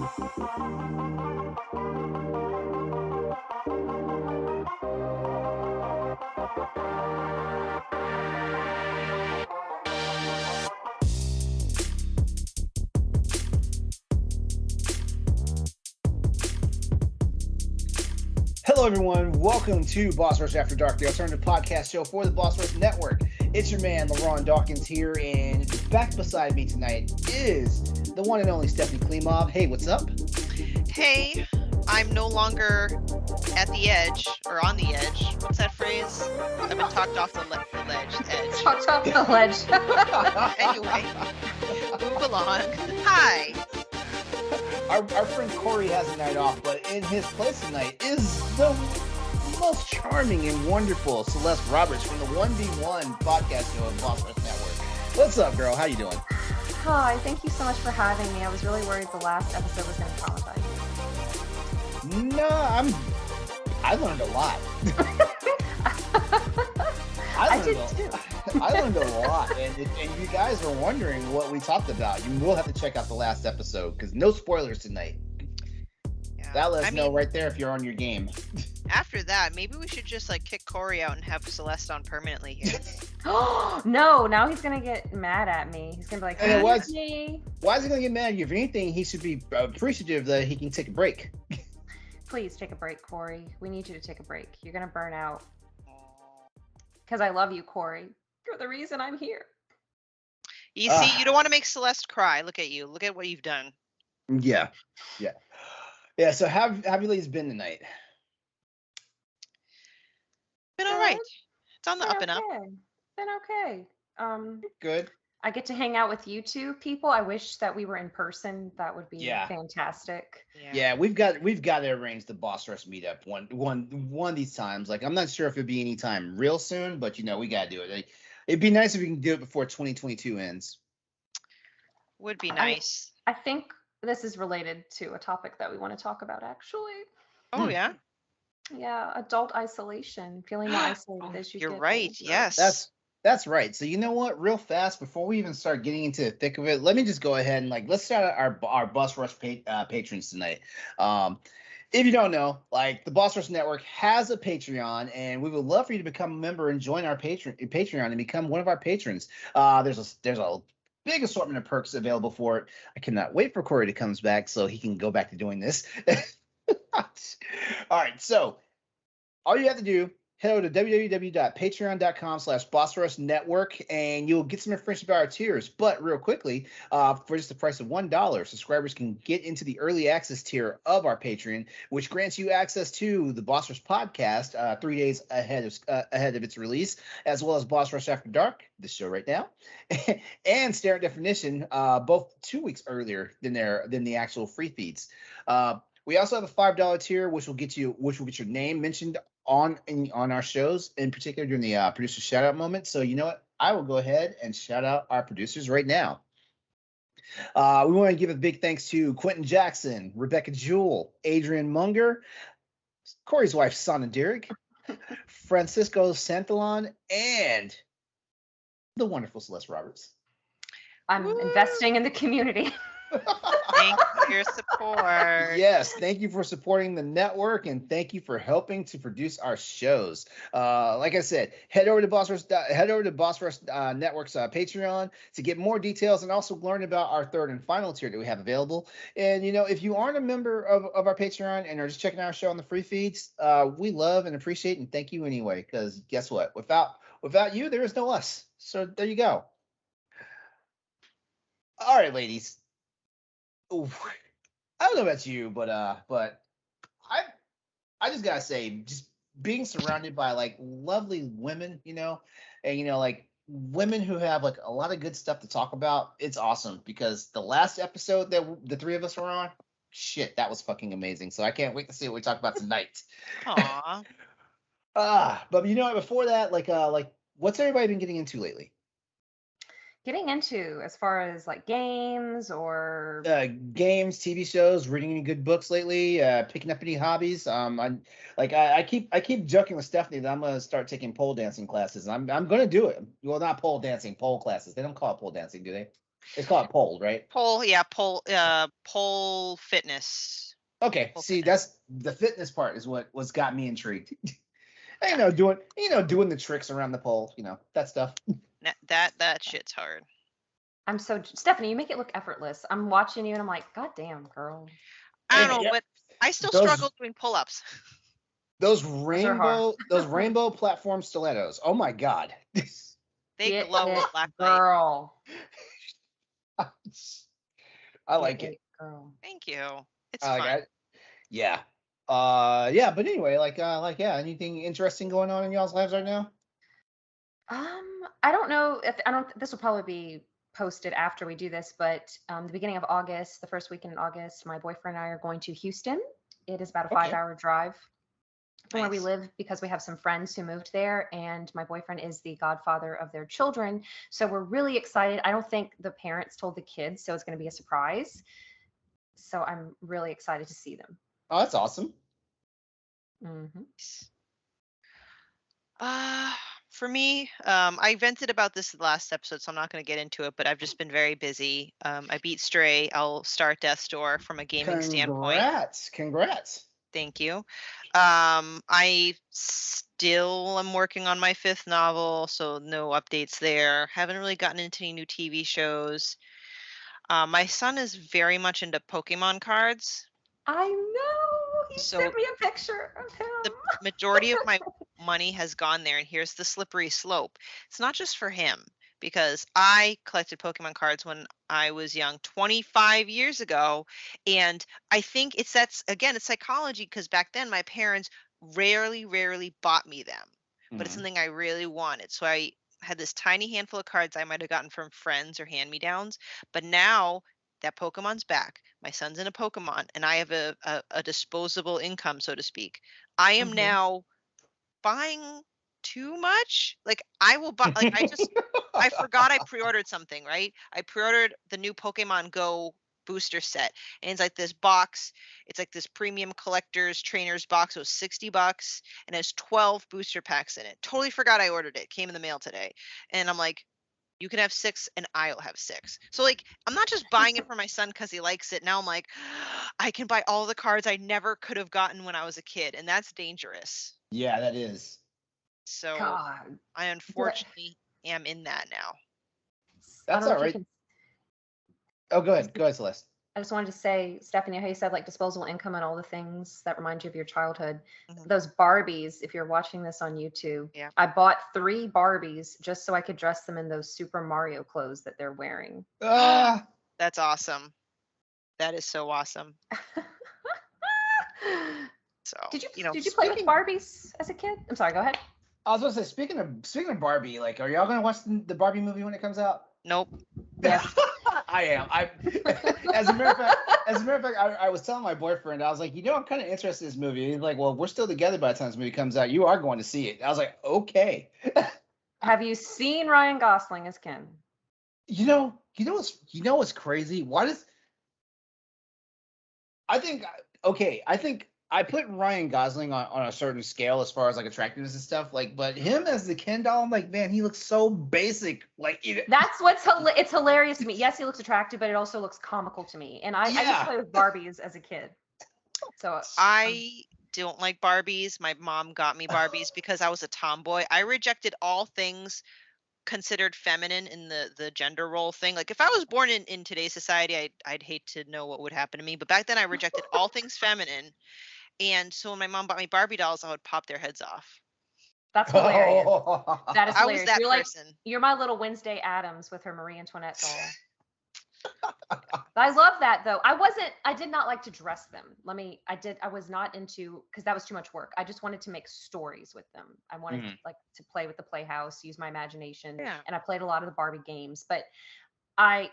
Hello, everyone. Welcome to Boss Rush After Dark, the alternative podcast show for the Boss Rush Network. It's your man, LeRon Dawkins here, and back beside me tonight is the one and only Stephanie Klimov. Hey, what's up? Hey, I'm no longer at the edge, or on the edge. What's that phrase? I've been talked off the ledge, edge. Talked off the ledge. Anyway, move along. Hi. Our friend Corey has a night off, but in his place tonight is the most charming and wonderful Celeste Roberts from the 1v1 podcast show of Boss Rush Network. What's up, girl? How you doing? Hi, thank you so much for having me. I was really worried the last episode was going to traumatize you. No, I learned a lot. I did too. I learned a lot, and if you guys are wondering what we talked about, you will have to check out the last episode because no spoilers tonight. Yeah. That lets us know right there if you're on your game. After that, maybe we should just kick Corey out and have Celeste on permanently here. No, now he's going to get mad at me. He's going to be like, Hey, why is me. he going to get mad at you? If anything, he should be appreciative that he can take a break. Please take a break, Corey. We need you to take a break. You're going to burn out. Because I love you, Corey. You're the reason I'm here. You see, you don't want to make Celeste cry. Look at you. Look at what you've done. Yeah. So how have you ladies been tonight? Been all right. It's on the Been up and up. okay. Been okay. Good. I get to hang out with you two people. I wish that we were in person. That would be fantastic. Yeah, we've got to arrange the Boss Rush meetup one of these times. I'm not sure if it'll be any time real soon, but we got to do it. It'd be nice if we can do it before 2022 ends. Would be nice. I think this is related to a topic that we want to talk about, actually. Oh, yeah? Yeah, adult isolation, feeling more isolated as you You're get right, older. yes. That's right. So you know what? Real fast, before we even start getting into the thick of it, let me just go ahead and let's shout out our Boss Rush patrons tonight. If you don't know, the Boss Rush Network has a Patreon, and we would love for you to become a member and join our Patreon and become one of our patrons. There's a big assortment of perks available for it. I cannot wait for Corey to come back so he can go back to doing this. All right, so all you have to do, head over to www.patreon.com/BossRushNetwork, and you'll get some information about our tiers. But real quickly, for just the price of $1, subscribers can get into the early access tier of our Patreon, which grants you access to the Boss Rush podcast 3 days ahead of its release, as well as Boss Rush After Dark, this show right now, and Stereo Definition, both 2 weeks earlier than the actual free feeds. We also have a $5 tier, which will get your name mentioned on our shows, in particular during the producer shout out moment. So you know what? I will go ahead and shout out our producers right now. We want to give a big thanks to Quentin Jackson, Rebecca Jewell, Adrian Munger, Corey's wife, Sana Derrick, Francisco Santhalon, and the wonderful Celeste Roberts. I'm investing in the community. Thank you for your support. Yes, thank you for supporting the network, and thank you for helping to produce our shows. Like I said, head over to Boss Rush Network's Patreon to get more details and also learn about our third and final tier that we have available. And if you aren't a member of our Patreon and are just checking out our show on the free feeds, we love and appreciate and thank you anyway. Because guess what? Without you, there is no us. So there you go. All right, ladies. Ooh, I don't know about you, but I just gotta say, just being surrounded by lovely women, and women who have a lot of good stuff to talk about, it's awesome. Because the last episode that the three of us were on, shit, that was fucking amazing. So I can't wait to see what we talk about tonight. Aww. But before that, what's everybody been getting into lately? Getting into as far as games or games, TV shows, reading any good books lately, picking up any hobbies. I keep joking with Stephanie that I'm gonna start taking pole dancing classes. I'm gonna do it. Well, not pole dancing, pole classes. They don't call it pole dancing, do they? It's called pole, right? Pole fitness. Okay. Pole See, fitness. that's the fitness part is what's got me intrigued. Yeah. Doing the tricks around the pole, that stuff. That shit's hard. I'm so Stephanie, you make it look effortless. I'm watching you and I'm like, God damn, girl. I don't know, Yeah. but I still Those- struggle doing pull-ups. Those are hard. rainbow platform stilettos. Oh my god. They Get glow it, with black light. girl. I like Get it. girl. Thank you. It's I like fun. it. Yeah. Yeah, but anyway, anything interesting going on in y'all's lives right now? I don't know if this will probably be posted after we do this, but the beginning of August, the first weekend in August, my boyfriend and I are going to Houston. It is about a Okay. 5-hour drive from where we Nice. live because we have some friends who moved there, and my boyfriend is the godfather of their children. So we're really excited. I don't think the parents told the kids, so it's going to be a surprise. So I'm really excited to see them. Oh, that's awesome. Mm-hmm. For me, I vented about this last episode, so I'm not going to get into it, but I've just been very busy. I beat Stray. I'll start Death's Door from a gaming standpoint. Congrats. Thank you. I still am working on my 5th novel, so no updates there. Haven't really gotten into any new TV shows. My son is very much into Pokemon cards. I know. He So sent me a picture of him. the majority of my money has gone there, and here's the slippery slope. It's not just for him, because I collected Pokemon cards when I was young 25 years ago, and I think it's psychology, because back then my parents rarely bought me them, but it's something I really wanted. So I had this tiny handful of cards I might have gotten from friends or hand-me-downs, but now that Pokemon's back, my son's in a Pokemon, and I have a disposable income, so to speak. I am now buying too much. Like, I will buy, like, I forgot I pre-ordered something, right? I pre-ordered the new Pokemon Go booster set, and it's like this box. It's like this premium collector's trainers box. It was $60, and it has 12 booster packs in it. Totally forgot I ordered it. Came in the mail today, and I'm like, you can have 6 and I'll have 6. So, like, I'm not just buying it for my son because he likes it. Now I'm like, I can buy all the cards I never could have gotten when I was a kid, and that's dangerous. Yeah, that is. So God. I unfortunately am in that now. That's all right. Oh, go ahead, Celeste. I just wanted to say, Stephanie, how you said like disposable income and all the things that remind you of your childhood. Mhm. Those Barbies, if you're watching this on YouTube, Yeah. I bought 3 Barbies just so I could dress them in those Super Mario clothes that they're wearing. That's awesome. That is so awesome. So Did you play with Barbies as a kid? I'm sorry, go ahead. I was going to say, speaking of Barbie, like, are y'all going to watch the Barbie movie when it comes out? Nope. Yes. I am. As a matter of fact, I was telling my boyfriend, I was like, I'm kind of interested in this movie. And he's like, well, we're still together by the time this movie comes out. You are going to see it. I was like, okay. Have you seen Ryan Gosling as Ken? You know what's crazy? I think I put Ryan Gosling on a certain scale as far as like attractiveness and stuff. Like, but him as the Ken doll, I'm like, man, he looks so basic. Like, that's what's it's hilarious to me. Yes, he looks attractive, but it also looks comical to me. And I used to play with Barbies as a kid. So I don't like Barbies. My mom got me Barbies because I was a tomboy. I rejected all things considered feminine in the gender role thing. Like, if I was born in today's society, I'd hate to know what would happen to me. But back then I rejected all things feminine. And so when my mom bought me Barbie dolls, I would pop their heads off. That's hilarious. That is hilarious. I was that you're person. Like, you're my little Wednesday Addams with her Marie Antoinette doll. I love that though. I did not like to dress them. I was not into, because that was too much work. I just wanted to make stories with them. I wanted to play with the Playhouse, use my imagination. Yeah. And I played a lot of the Barbie games, but I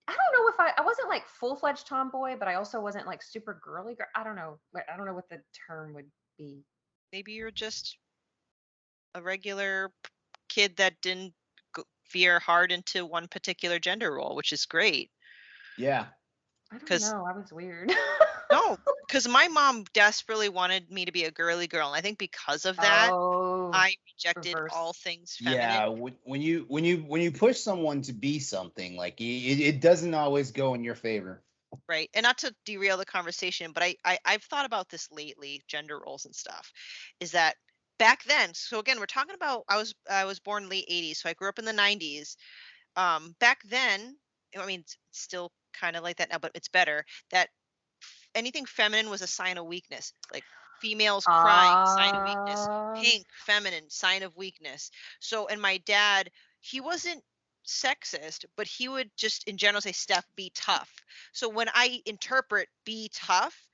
don't know if I wasn't like full-fledged tomboy, but I also wasn't like super girly. I don't know what the term would be. Maybe you're just a regular kid that didn't veer hard into one particular gender role, which is great. Yeah. I don't know. I was weird. No, Because my mom desperately wanted me to be a girly girl, and I think because of that, Oh, I rejected reverse. all things Yeah, feminine. when you push someone to be something, like it doesn't always go in your favor. Right. And not to derail the conversation, but I've thought about this lately, gender roles and stuff, is that back then, so again, we're talking about I was born late 80s, so I grew up in the 90s. Back then, I mean, it's still kind of like that now, but it's better that anything feminine was a sign of weakness. Like females crying, sign of weakness. Uh, Pink, feminine, sign of weakness. So, and my dad, he wasn't sexist, but he would just in general say, Steph, be tough. So when I interpret be tough,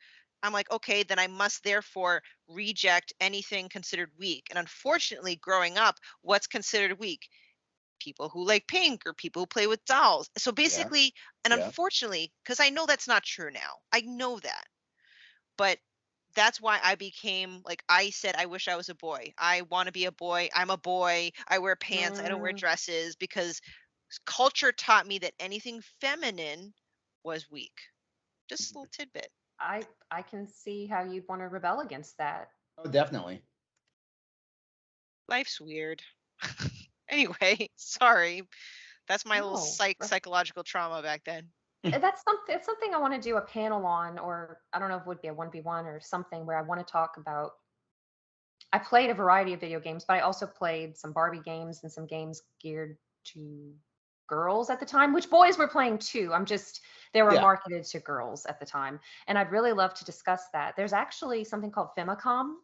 I'm like, okay, then I must therefore reject anything considered weak. And unfortunately, growing up, what's considered weak? People who like pink or people who play with dolls. So Yeah, basically, and yeah. unfortunately, because I know that's not true now, I know that. But that's why I became like I said, I wish I was a boy. I want to be a boy. I'm a boy. I wear pants. I don't wear mm, dresses because culture taught me that anything feminine was weak. Just a little tidbit. I can see how you'd want to rebel against that. Oh, definitely. Life's weird. Anyway, sorry. That's my little No, psychological trauma back then. that's something. It's something I want to do a panel on, or I don't know if it would be a 1v1 or something where I want to talk about. I played a variety of video games, but I also played some Barbie games and some games geared to girls at the time, which boys were playing too. They were Yeah, marketed to girls at the time. And I'd really love to discuss that. There's actually something called Femicom,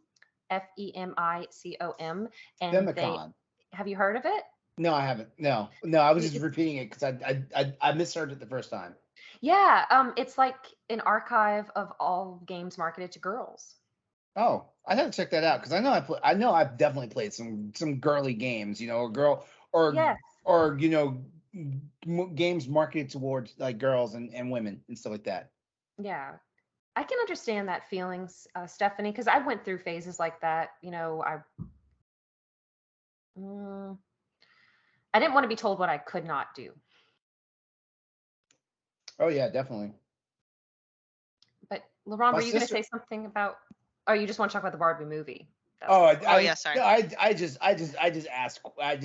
FEMICOM, and Demicon. have you heard of it? No, I haven't. No, no, I was just It's, repeating it because I misheard it the first time. yeah, it's like an archive of all games marketed to girls. Oh, I have to check that out because I know I've definitely played some girly games, or girl or Yes. or games marketed towards like girls and women and stuff like that. Yeah. I can understand that feelings, Stephanie, because I went through phases like that. Mm, I didn't want to be told what I could not do. Oh yeah, definitely. But LeRon, My were you going to sister. say something about? Oh, you just want to talk about the Barbie movie? That's Oh, what it was. Oh yeah, sorry. no, I just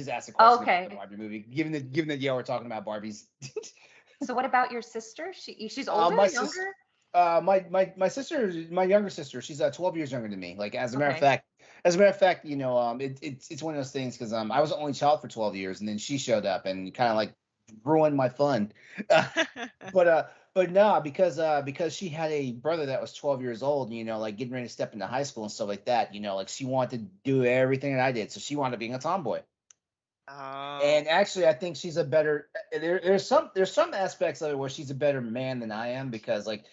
asked a Oh, question about the okay. Barbie movie. Given that y'all were talking about Barbies. So what about your sister? She's older, My sister, younger? my younger sister, she's 12 years younger than me. Like Okay. as a matter of fact, it's one of those things because I was the only child for 12 years, and then she showed up and kind of like ruined my fun. But no, because she had a brother that was 12 years old, like getting ready to step into high school and stuff like that, like she wanted to do everything that I did, so she wanted to be a tomboy. Oh. And actually, I think she's a better. There's some aspects of it where she's a better man than I am because like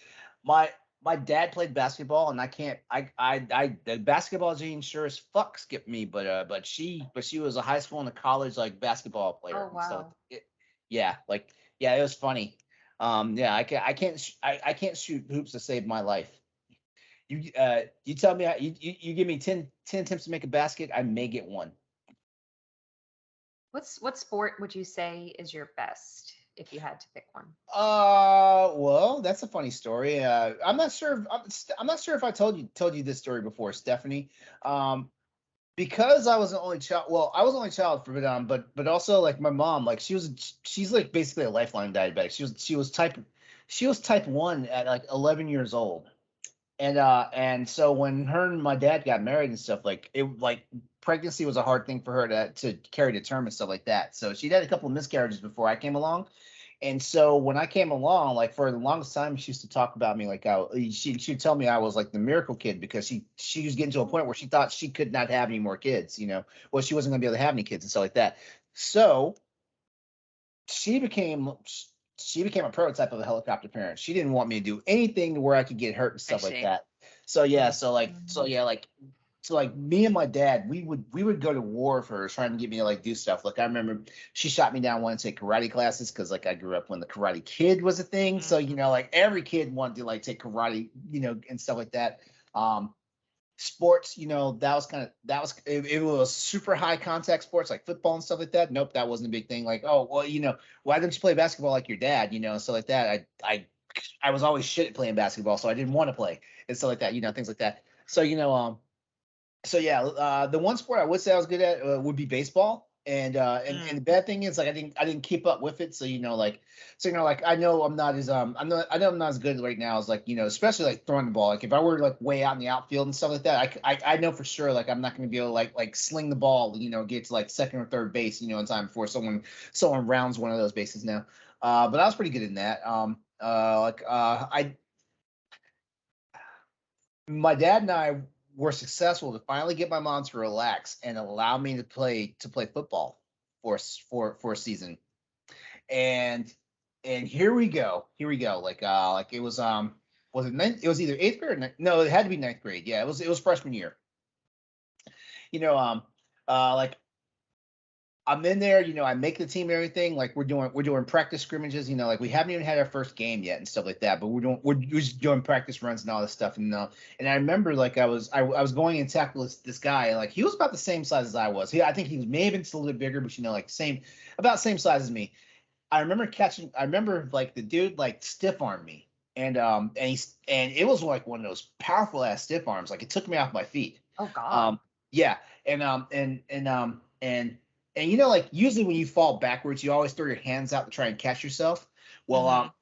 my my dad played basketball and I can't I the basketball gene sure as fuck skipped me, but she was a high school and a college like basketball player Oh and stuff. wow. Yeah, like yeah, it was funny. Yeah, I can't shoot hoops to save my life. You tell me you give me 10 attempts to make a basket, I may get one. What sport would you say is your best if you had to pick one? Well, that's a funny story. I'm not sure if I told you this story before, Stephanie. Um, because I was the only child. Well, I was the only child for but also like my mom, like she's like basically a lifeline diabetic. She was type 1 at like 11 years old. And so when her and my dad got married and stuff, like pregnancy was a hard thing for her to carry to term and stuff like that. So she'd had a couple of miscarriages before I came along. And so when I came along, like for the longest time, she used to talk about me like how she'd tell me I was like the miracle kid because she was getting to a point where she thought she could not have any more kids, well, she wasn't gonna be able to have any kids and stuff like that. So she became she became a prototype of a helicopter parent. She didn't want me to do anything where I could get hurt and I stuff like see. that. So yeah, Mm. so like me and my dad, we would go to war for her, trying to get me to like do stuff. Like I remember she shot me down wanting to take karate classes because like I grew up when the Karate Kid was a thing. So Mhm. like every kid wanted to like take karate, and stuff like that. Um, Sports, it was super high contact sports like football and stuff like that. Nope, that wasn't a big thing. Like, oh well, why don't you play basketball like your dad? So like that. I I was always shit at playing basketball, so I didn't want to play and stuff like that, things like that. So so yeah, the one sport I would say I was good at would be baseball. And the bad thing is, like, I didn't keep up with it. So like I know I'm not as I know I'm not as good right now as, like, especially like throwing the ball. Like if I were like way out in the outfield and stuff like that, I know for sure like I'm not going to be able to like sling the ball, get to like second or third base, in time before someone rounds one of those bases now. But I was pretty good in that. My dad and I were successful to finally get my mom to relax and allow me to play football for a season. And here we go. Like it was it ninth? It was either eighth grade or no, it had to be ninth grade. Yeah, it was freshman year. Like I'm in there, I make the team and everything. Like we're doing practice scrimmages, like we haven't even had our first game yet and stuff like that. But we're just doing practice runs and all this stuff. And I remember like I was going and tackle this guy. Like he was about the same size as I was. I think he was maybe just a little bit bigger, but like about same size as me. I remember like the dude like stiff armed me. And it was like one of those powerful ass stiff arms. Like it took me off my feet. Oh God. Yeah. And like usually when you fall backwards, you always throw your hands out to try and catch yourself. Well,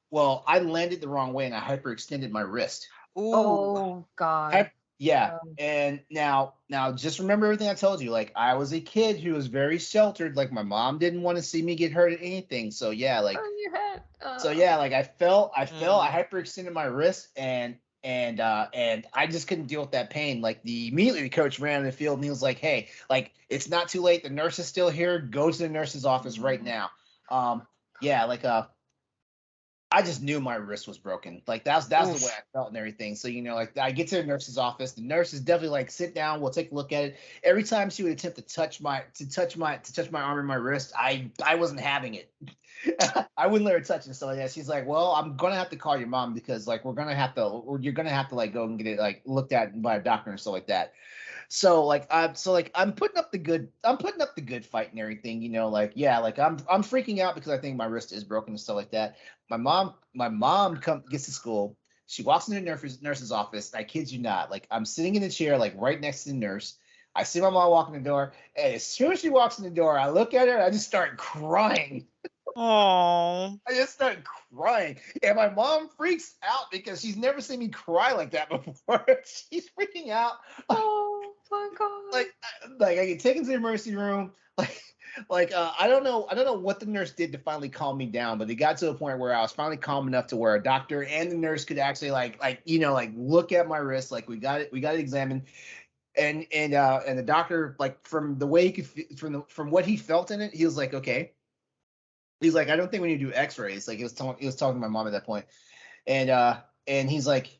I landed the wrong way and I hyperextended my wrist. Ooh. Oh God. Yeah. And now just remember everything I told you. Like I was a kid who was very sheltered. Like my mom didn't want to see me get hurt at anything. So yeah, like your head. So yeah, like I fell, I hyperextended my wrist and I just couldn't deal with that pain. Like immediately the coach ran in the field and he was like, "Hey, like it's not too late. The nurse is still here. Go to the nurse's office right now." Yeah, like I just knew my wrist was broken. Like that's the way I felt and everything. So like I get to the nurse's office. The nurse is definitely like, "Sit down. We'll take a look at it." Every time she would attempt to touch my arm and my wrist, I wasn't having it. I wouldn't let her touch it and stuff like that. She's like, "Well, I'm gonna have to call your mom because like you're gonna have to like go and get it like looked at by a doctor and stuff like that." So I'm putting up the good fight and everything, like yeah, like I'm freaking out because I think my wrist is broken and stuff like that. My mom gets to school. She walks into the nurse's office. I kid you not, like I'm sitting in a chair like right next to the nurse. I see my mom walk in the door, and as soon as she walks in the door, I look at her and I just start crying. Oh. I just started crying. And my mom freaks out because she's never seen me cry like that before. She's freaking out. Oh my God. Like I get taken to the emergency room. I don't know what the nurse did to finally calm me down, but it got to a point where I was finally calm enough to where a doctor and the nurse could actually like look at my wrist. Like we got it examined. And the doctor, like from the way he could from what he felt in it, he was like, "Okay." He's like, "I don't think we need to do X-rays." Like he was talking to my mom at that point, and he's like,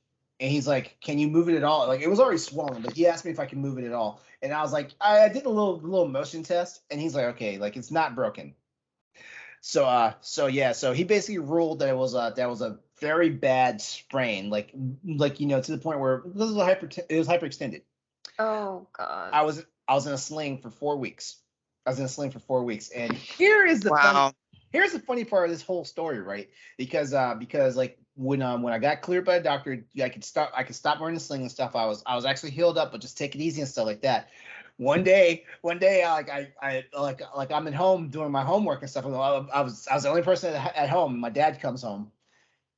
"Can you move it at all?" Like it was already swollen, but he asked me if I can move it at all, and I was like, I did a little motion test, and he's like, "Okay, like it's not broken." So he basically ruled that it was a very bad sprain, like to the point where it was hyperextended. Oh God. I was in a sling for 4 weeks. And here is the here's the funny part of this whole story, right? Because like when I got cleared by the doctor, I could stop wearing the sling and stuff. I was actually healed up, but just take it easy and stuff like that. One day, I'm at home doing my homework and stuff. I was the only person at home. My dad comes home,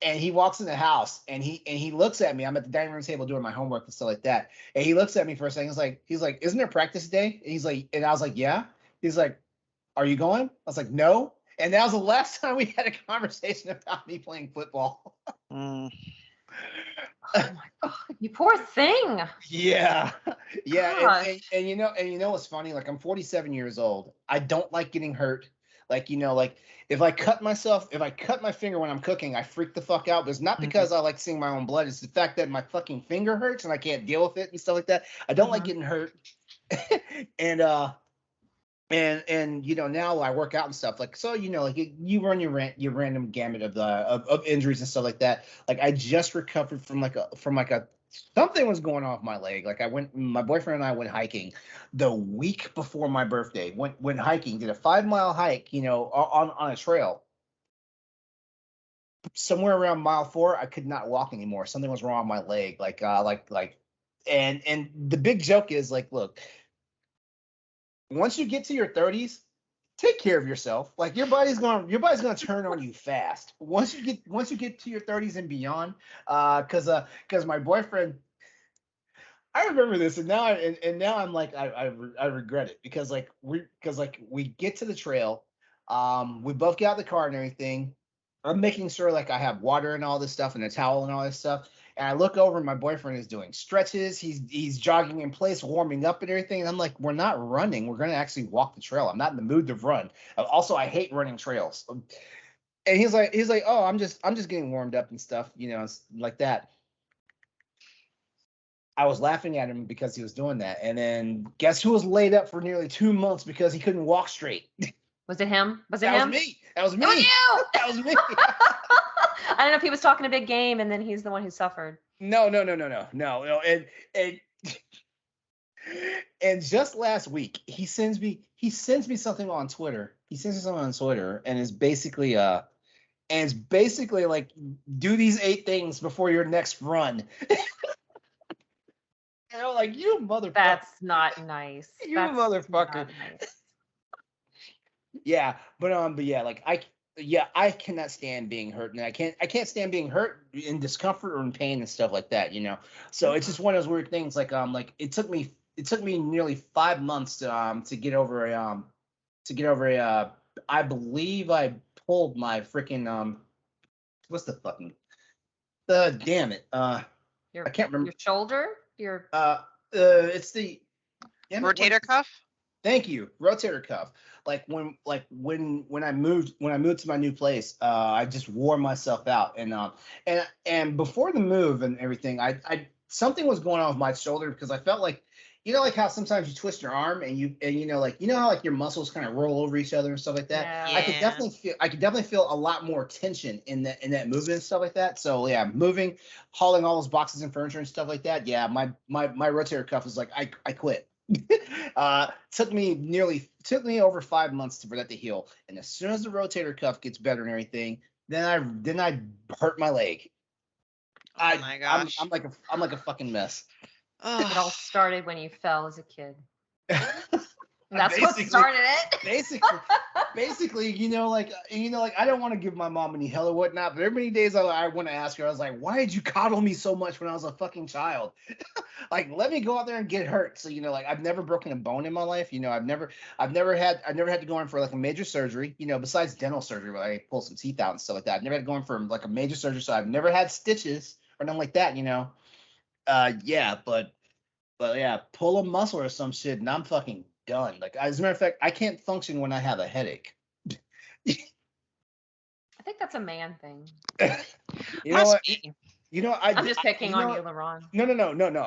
and he walks in the house, and he looks at me. I'm at the dining room table doing my homework and stuff like that. And he looks at me for a second. He's like, "Isn't there practice today?" And I was like, "Yeah." He's like, "Are you going?" I was like, "No." And that was the last time we had a conversation about me playing football. Oh my God, you poor thing. Yeah. And you know what's funny? Like I'm 47 years old. I don't like getting hurt. Like if I cut my finger when I'm cooking, I freak the fuck out. But it's not because I like seeing my own blood. It's the fact that my fucking finger hurts and I can't deal with it and stuff like that. I don't like getting hurt. And now I work out and stuff like so like you run your random gamut of injuries and stuff like that. Like I just recovered from a something was going on with my leg. Like my boyfriend and I went hiking the week before my birthday. Went hiking, did a 5-mile hike, on a trail. somewhere around mile 4, I could not walk anymore. Something was wrong with my leg. And the big joke is like, look, once you get to your 30s, take care of yourself. Like your body's gonna turn on you fast. Once you get to your 30s and beyond, because my boyfriend, I remember this, and now I'm like I regret it because we get to the trail, we both get out of the car and everything. I'm making sure like I have water and all this stuff and a towel and all this stuff. And I look over and my boyfriend is doing stretches. He's jogging in place, warming up and everything. And I'm like, we're not running. We're gonna actually walk the trail. I'm not in the mood to run. Also, I hate running trails. And he's like, oh, I'm just getting warmed up and stuff, it's like that. I was laughing at him because he was doing that. And then guess who was laid up for nearly 2 months because he couldn't walk straight? Was it him? Was it That him? was me. That was me. It was you. That was me. I don't know if he was talking a big game and then he's the one who suffered. No. And just last week, he sends me something on Twitter. He sends me something on Twitter, and it's basically like, do these 8 things before your next run. And I'm like, you motherfucker. That's not nice. You That's motherfucker. not nice. Yeah, but yeah, like I cannot stand being hurt, and I can't stand being hurt in discomfort or in pain and stuff like that, So it's just one of those weird things. Like it took me nearly 5 months to get over I believe I pulled my freaking what's the fucking damn it I can't remember. Your shoulder? Your it's the Rotator cuff. Thank you, rotator cuff. Like when I moved to my new place, I just wore myself out, and before the move and everything, I something was going on with my shoulder because I felt like, like how sometimes you twist your arm and how like your muscles kind of roll over each other and stuff like that. Yeah. I could definitely feel a lot more tension in that movement and stuff like that. So yeah, moving, hauling all those boxes and furniture and stuff like that. Yeah, my rotator cuff was like, I quit. Took me over 5 months for that to heal, and as soon as the rotator cuff gets better and everything, then I hurt my leg. Oh my gosh. I'm like a fucking mess. It all started when you fell as a kid. That's what started it. basically, like I don't want to give my mom any hell or whatnot, but there are many days I want to ask her. I was like, why did you coddle me so much when I was a fucking child? Like, let me go out there and get hurt. So, like I've never broken a bone in my life. I've never had to go in for like a major surgery, besides dental surgery where I pull some teeth out and stuff like that. I've never had to go in for like a major surgery. So I've never had stitches or nothing like that, yeah, but yeah, pull a muscle or some shit and I'm fucking done. Like, as a matter of fact, I can't function when I have a headache. I think that's a man thing. You know what? I'm just picking on you, LeRon. No.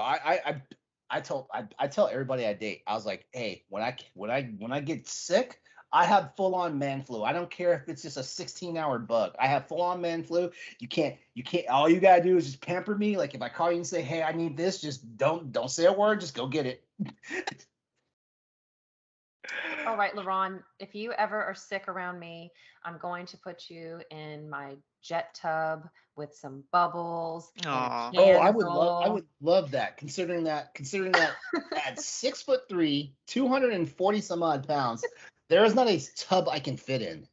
I tell everybody I date, I was like, hey, when I get sick, I have full on man flu. I don't care if it's just a 16-hour bug. I have full on man flu. You can't. All you gotta do is just pamper me. Like if I call you and say, hey, I need this, just don't say a word. Just go get it. All right, LeRon, if you ever are sick around me, I'm going to put you in my jet tub with some bubbles. Aw. Oh, I would love that. Considering that at 6'3", 240 some odd pounds, there is not a tub I can fit in.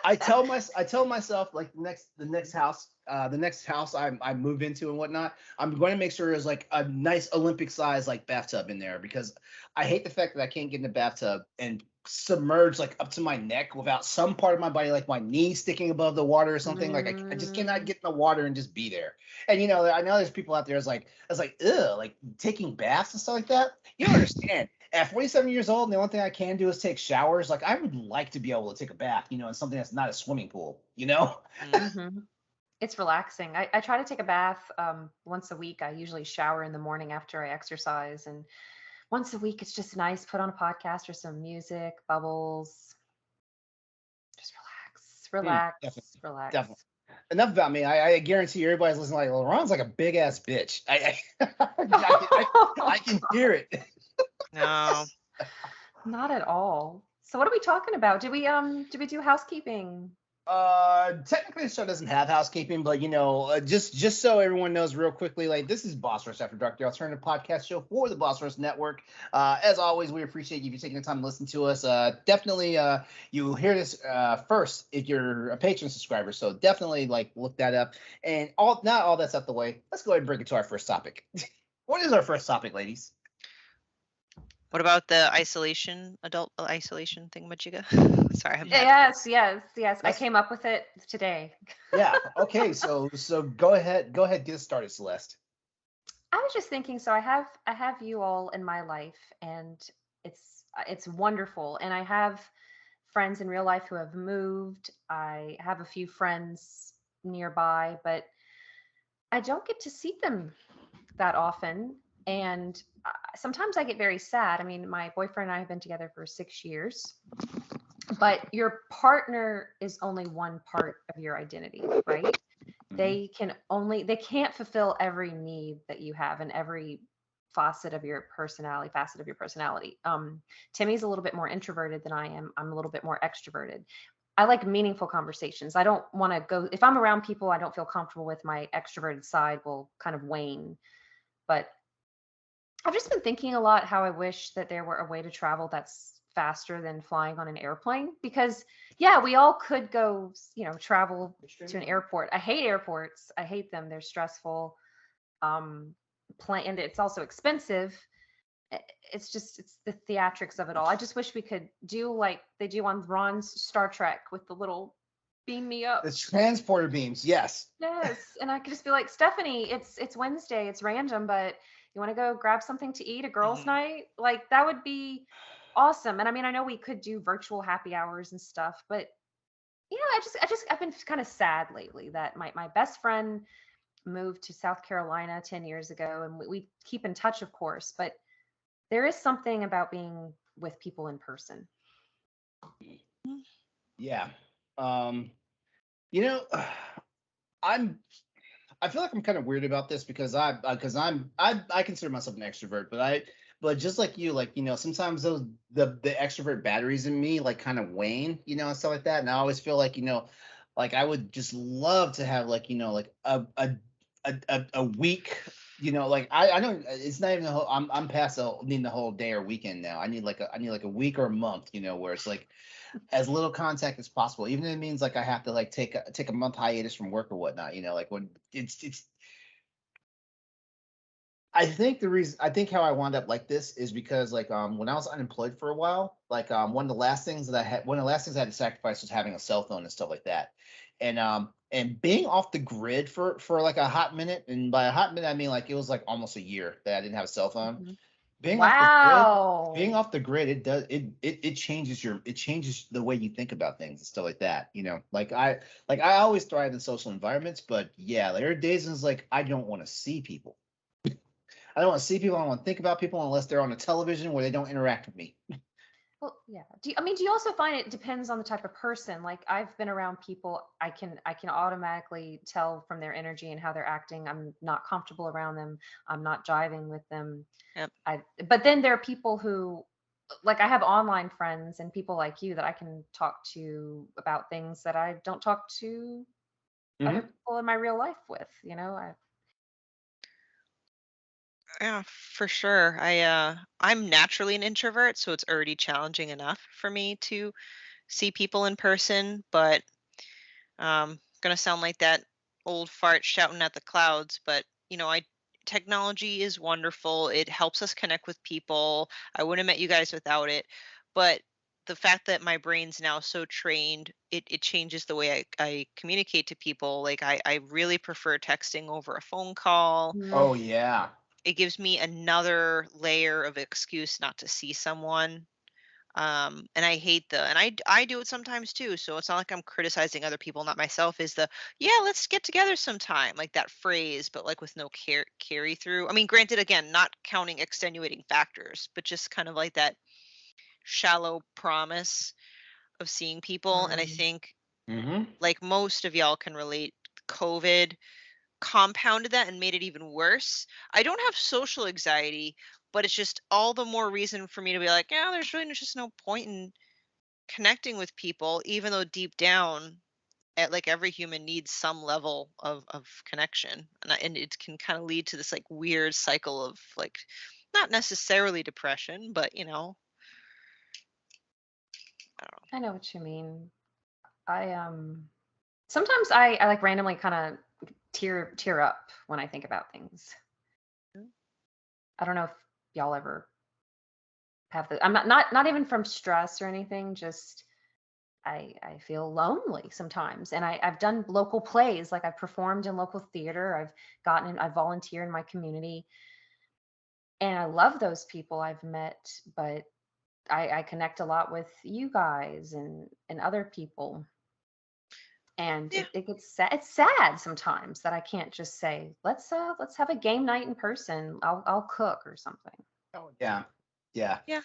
I tell myself like the next house I move into and whatnot, I'm going to make sure there's like a nice Olympic size like bathtub in there, because I hate the fact that I can't get in the bathtub and submerge like up to my neck without some part of my body, like my knee sticking above the water or something. Like I just cannot get in the water and just be there. And I know there's people out there it's like ugh, like taking baths and stuff like that. You don't understand. At 47 years old, and the only thing I can do is take showers. Like I would like to be able to take a bath, in something that's not a swimming pool, Mm-hmm. It's relaxing. I try to take a bath once a week. I usually shower in the morning after I exercise, and once a week it's just nice. Put on a podcast or some music, bubbles. Just relax. Definitely. Enough about me. I guarantee everybody's listening. Like, LeRon's like a big ass bitch. I can hear it. No. Not at all. So what are we talking about? Did we do housekeeping? Technically the show doesn't have housekeeping, but just so everyone knows real quickly, like this is Boss Rush After Dark, the alternative podcast show for the Boss Rush Network. As always, we appreciate you taking the time to listen to us. Definitely, you hear this first if you're a patron subscriber, so definitely like look that up. And not all that's out the way. Let's go ahead and bring it to our first topic. What is our first topic, ladies? What about the adult isolation thingamajigga? Sorry, I'm Yes. I came up with it today. Yeah. Okay. So go ahead, get us started, Celeste. I was just thinking, so I have you all in my life, and it's wonderful. And I have friends in real life who have moved. I have a few friends nearby, but I don't get to see them that often. And sometimes I get very sad. I mean, my boyfriend and I have been together for 6 years, but your partner is only one part of your identity, right? They can't fulfill every need that you have and every facet of your personality. Timmy's a little bit more introverted than I am. I'm a little bit more extroverted. I like meaningful conversations. I don't want to go, if I'm around people I don't feel comfortable with, my extroverted side will kind of wane. But I've just been thinking a lot how I wish that there were a way to travel that's faster than flying on an airplane, because yeah, we all could go, travel to an airport. I hate airports. I hate them. They're stressful. And it's also expensive. It's the theatrics of it all. I just wish we could do like they do on Ron's Star Trek with the little beam me up. The transporter beams, yes. Yes, and I could just be like, Stephanie, it's Wednesday, it's random, but you want to go grab something to eat, a girls' night? Like that would be awesome. And I mean, I know we could do virtual happy hours and stuff, but I've been kind of sad lately that my best friend moved to South Carolina 10 years ago, and we keep in touch, of course, but there is something about being with people in person. Yeah. You know, I feel like I'm kind of weird about this because I consider myself an extrovert, but just like you, like, sometimes the extrovert batteries in me like kind of wane, and stuff like that. And I always feel like, like I would just love to have like, like a week, like I don't, it's not even the whole, I'm past needing the whole day or weekend now. I need like a week or a month, where it's like as little contact as possible, even if it means like I have to like take a month hiatus from work or whatnot, like when it's I think how I wound up like this is because like when I was unemployed for a while, like one of the last things I had to sacrifice was having a cell phone and stuff like that. And being off the grid for like a hot minute, and by a hot minute I mean like it was like almost a year that I didn't have a cell phone. Mhm. Being Wow. off the grid, it changes the way you think about things and stuff like that. Like I always thrive in social environments, but yeah, there are days when it's like I don't want to see people. I don't want to see people. I don't want to think about people unless they're on a television where they don't interact with me. Well, yeah. Do you also find it depends on the type of person? Like I've been around people, I can automatically tell from their energy and how they're acting. I'm not comfortable around them. I'm not jiving with them. Yep. But then there are people who, like I have online friends and people like you that I can talk to about things that I don't talk to other people in my real life with. Yeah, for sure. I'm naturally an introvert, so it's already challenging enough for me to see people in person, but gonna sound like that old fart shouting at the clouds, but I technology is wonderful. It helps us connect with people. I wouldn't have met you guys without it. But the fact that my brain's now so trained, it changes the way I communicate to people. Like I really prefer texting over a phone call. Oh yeah. It gives me another layer of excuse not to see someone. And I hate and I do it sometimes too, so it's not like I'm criticizing other people, not myself, is yeah, let's get together sometime, like that phrase, but like with no carry through. I mean, granted, again, not counting extenuating factors, but just kind of like that shallow promise of seeing people. And I think like most of y'all can relate, COVID compounded that and made it even worse. I don't have social anxiety, but it's just all the more reason for me to be like, yeah, there's really just no point in connecting with people, even though deep down like every human needs some level of connection, and it can kind of lead to this like weird cycle of like not necessarily depression, but I don't I know what you mean. I sometimes I like randomly kind of tear up when I think about things. know. I don't know if y'all ever have the I'm not even from stress or anything, just I feel lonely sometimes. And I've done local plays, like I've performed in local theater, I volunteer in my community, and I love those people I've met, but I connect a lot with you guys and other people. And Yeah. it gets sad. It's sad sometimes that I can't just say, let's have a game night in person. I'll cook or something. Oh yeah, yeah. Yeah.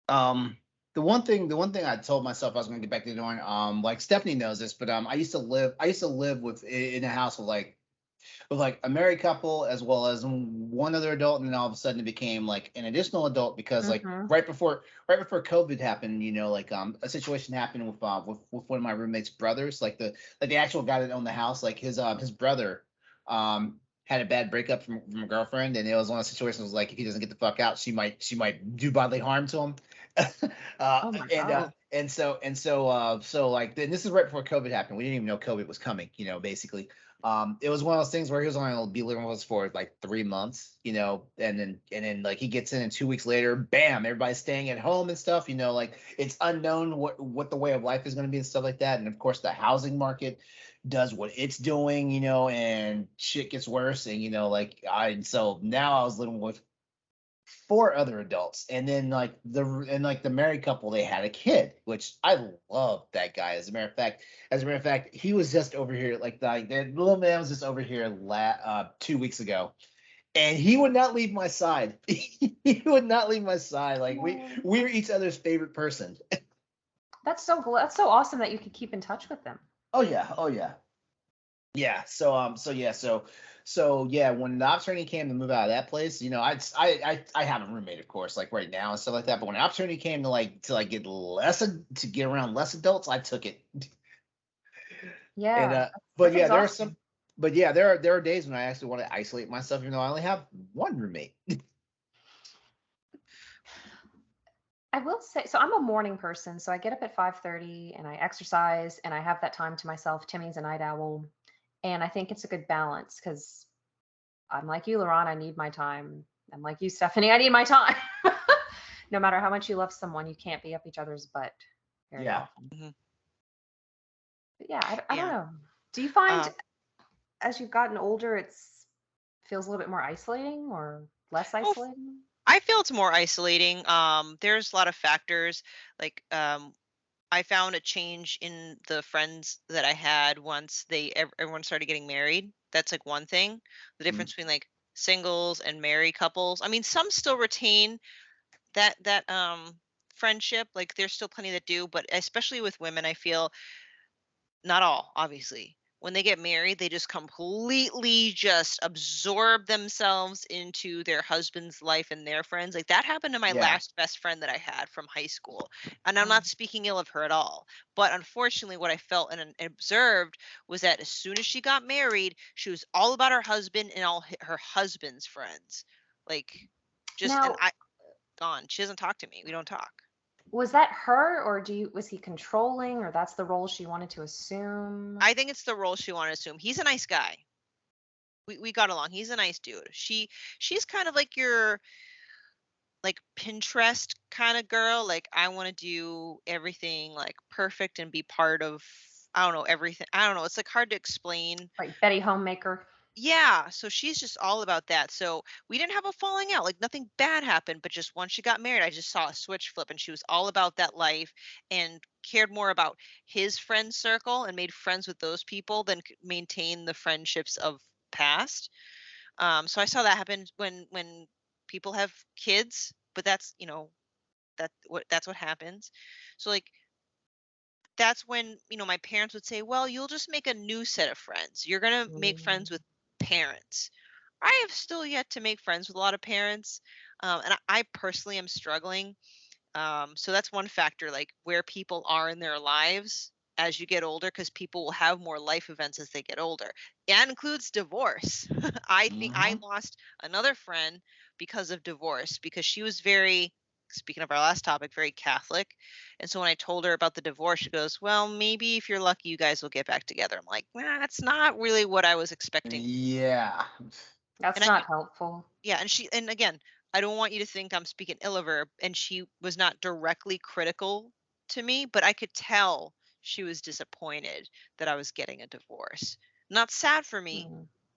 Um, the one thing I told myself I was going to get back to doing, like Stephanie knows this, but I used to live in a house with like a married couple as well as one other adult, and then all of a sudden it became like an additional adult because like Hmm. right before COVID happened, like a situation happened with one of my roommate's brothers, like the actual guy that owned the house, like his brother had a bad breakup from a girlfriend, and it was one of the situations like if he doesn't get the fuck out, she might do bodily harm to him. uh Oh my and God. so like then this is right before COVID happened. We didn't even know COVID was coming, basically. It was one of those things where he was only going to be living with us for like 3 months, and then like he gets in and 2 weeks later, bam, everybody's staying at home and stuff, like it's unknown what the way of life is going to be and stuff like that. And of course the housing market does what it's doing, and shit gets worse. And like so now I was living with four other adults, and then the married couple, they had a kid, which I love that guy. As a matter of fact, he was just over here, that little man was just over here 2 weeks ago, and he would not leave my side. He would not leave my side. Like Oh, we're each other's favorite person. that's so awesome that you could keep in touch with them. Oh yeah, oh yeah. Yeah. So yeah, when the opportunity came to move out of that place, I have a roommate, of course, like right now and stuff like that. But when the opportunity came to get around less adults, I took it. And Yeah, but that's yeah, there are some, exhausting. but yeah, there are days when I actually want to isolate myself, even though I only have one roommate. I will say, so I'm a morning person, so I get up at 5:30 and I exercise and I have that time to myself. Timmy's a night owl, and I think it's a good balance because I'm like you, LeRon, I need my time. I'm like you, Stephanie, I need my time. No matter how much you love someone, you can't be up each other's butt very Yeah. often. Hmm. But yeah, I don't Yeah. know. Do you find Um, as you've gotten older, it's feels a little bit more isolating or less oh, isolating? I feel it's more isolating. There's a lot of factors like I found a change in the friends that I had once everyone started getting married. That's like one thing. The Mhm. difference between like singles and married couples. I mean, some still retain that friendship. Like there's still plenty that do, but especially with women, I feel not all, obviously. When they get married, they just completely just absorb themselves into their husband's life and their friends. Like that happened to my Yeah. last best friend that I had from high school. And I'm Oh, not speaking ill of her at all. But unfortunately, what I felt and observed was that as soon as she got married, she was all about her husband and all her husband's friends. Like just, and now, I, gone. She doesn't talk to me. We don't talk. was that her, or was he controlling, or that's the role she wanted to assume? I think it's the role she wanted to assume. He's a nice guy. We got along. He's a nice dude. She's kind of like your like Pinterest kind of girl. Like I want to do everything like perfect and be part of I don't know everything. I don't know. It's like hard to explain. Like Betty Homemaker? Yeah, so she's just all about that. So we didn't have a falling out. Like nothing bad happened, but just once she got married, I just saw a switch flip and she was all about that life and cared more about his friend circle and made friends with those people than maintain the friendships of past. So I saw that happen when people have kids, but that's that's what happens. So like that's when my parents would say, "Well, you'll just make a new set of friends. You're gonna make Mm. friends with parents." I have still yet to make friends with a lot of parents, and I personally am struggling. So that's one factor, like where people are in their lives. as you get older, because people will have more life events as they get older. That includes divorce. I think I lost another friend because of divorce, because she was very, speaking of our last topic, very Catholic. And so when I told her about the divorce, she goes, well, maybe if you're lucky, you guys will get back together. I'm like, nah, that's not really what I was expecting. Yeah. That's And not helpful. Yeah, and again, I don't want you to think I'm speaking ill of her, and she was not directly critical to me, but I could tell she was disappointed that I was getting a divorce. Not sad for me,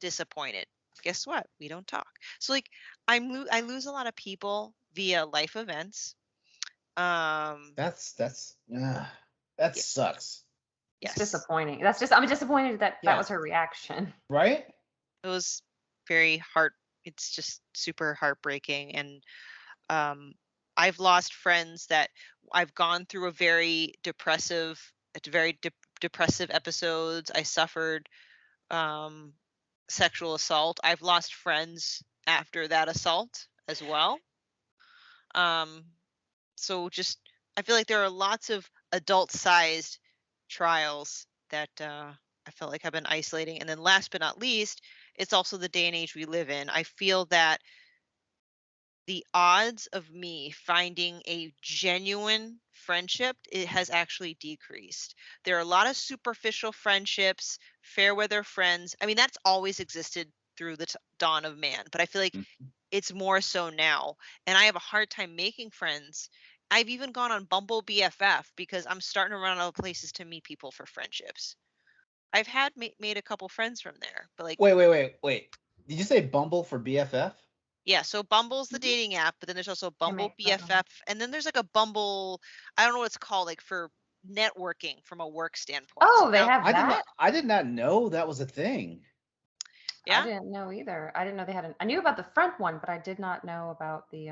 disappointed. Guess what? We don't talk. So like I lose a lot of people via life events. That sucks. It's Yes. disappointing. I'm disappointed that was her reaction. Right? It was very it's just super heartbreaking. And I've lost friends that I've gone through a very depressive episodes. I suffered sexual assault. I've lost friends after that assault as well. So just I feel like there are lots of adult-sized trials that I felt like have been isolating. And then last but not least, it's also the day and age we live in. I feel that the odds of me finding a genuine friendship, it has actually decreased. There are a lot of superficial friendships, fair weather friends. I mean, that's always existed through the dawn of man, but I feel like it's more so now. And I have a hard time making friends. I've even gone on Bumble BFF because I'm starting to run out of places to meet people for friendships. I've had made a couple friends from there, but like wait. Did you say Bumble for BFF? Yeah, so Bumble's the dating app, but then there's also Bumble BFF, and then there's like a Bumble, I don't know what it's called, like for networking from a work standpoint. Oh, So they now, have that? I did not know that was a thing. Yeah, I didn't know either. I didn't know they had I knew about the front one, but I did not know about the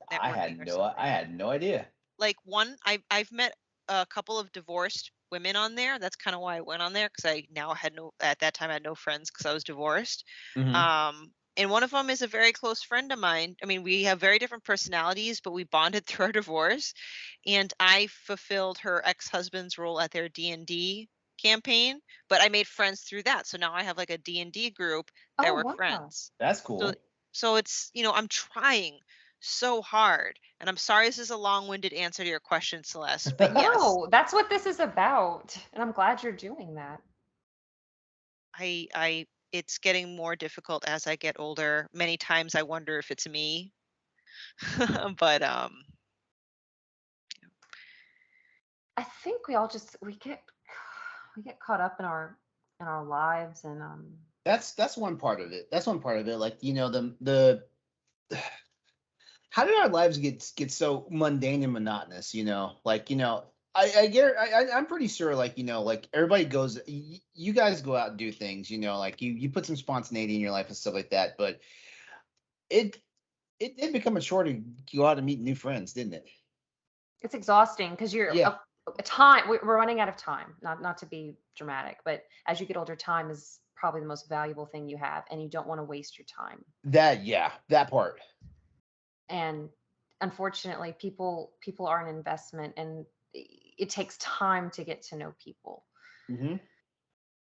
I had no idea. Like I've met a couple of divorced women on there. That's kind of why I went on there, because I now at that time I had no friends because I was divorced. And one of them is a very close friend of mine. I mean, we have very different personalities, but we bonded through our divorce. And I fulfilled her ex-husband's role at their D&D campaign, but I made friends through that. So now I have like a D&D group that we're friends. That's cool. So it's, I'm trying so hard. And I'm sorry this is a long-winded answer to your question, Celeste, but yes. No, that's what this is about. And I'm glad you're doing that. It's getting more difficult as I get older. Many times I wonder if it's me. But I think we all just we get caught up in our lives, and that's one part of it. That's one part of it. Like, the how did our lives get so mundane and monotonous, Like, I'm pretty sure, like, like everybody goes, you guys go out and do things, like you put some spontaneity in your life and stuff like that, but it did become a chore to go out and meet new friends, didn't it? it's exhausting because you're we're running out of time. Not to be dramatic, but as you get older, time is probably the most valuable thing you have, and you don't want to waste your time. That part. And unfortunately, people are an investment, and it takes time to get to know people.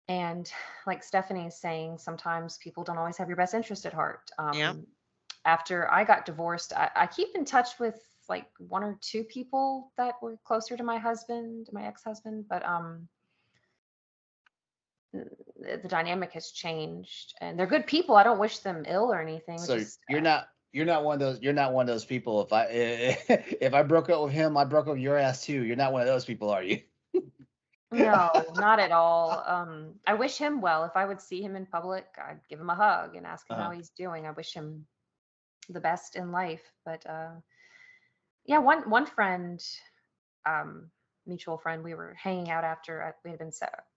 And like Stephanie is saying, sometimes people don't always have your best interest at heart. After I got divorced, I keep in touch with like one or two people that were closer to my ex-husband, but the dynamic has changed, and they're good people. I don't wish them ill or anything. So you're not one of those people. If I broke up with him, I broke up with your ass too. You're not one of those people, are you? No, not at all. I wish him well. If I would see him in public, I'd give him a hug and ask him how he's doing. I wish him the best in life. But yeah, one friend, mutual friend, we were hanging out after we had been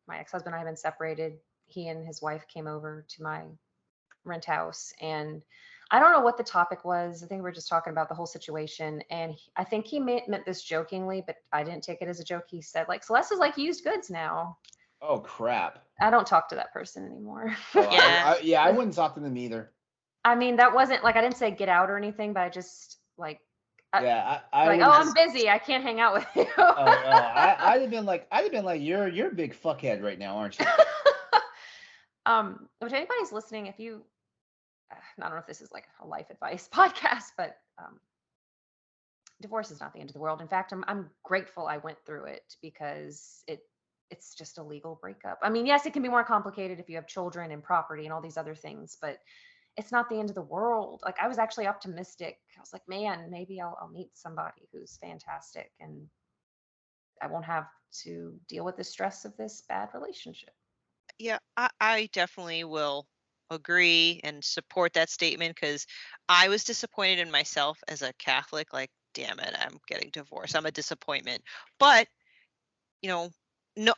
my ex-husband and I had been separated. He and his wife came over to my rent house, and I don't know what the topic was. I think we were just talking about the whole situation, and I think he meant this jokingly, but I didn't take it as a joke. He said, like, Celeste is like used goods now. Oh crap! I don't talk to that person anymore. I wouldn't talk to them either. I mean, that wasn't like I didn't say get out or anything, but I just like Like, would oh, have I'm busy. I can't hang out with you. I'd have been like, you're a big fuckhead right now, aren't you? If anybody's listening, if you, I don't know if this is like a life advice podcast, but divorce is not the end of the world. In fact, I'm grateful I went through it because it's just a legal breakup. I mean, yes, it can be more complicated if you have children and property and all these other things, but it's not the end of the world. Like, I was actually optimistic. I was like, man, maybe I'll meet somebody who's fantastic and I won't have to deal with the stress of this bad relationship. Yeah, I definitely will agree and support that statement because I was disappointed in myself as a Catholic. Like, damn it, I'm getting divorced. I'm a disappointment. But, you know, no,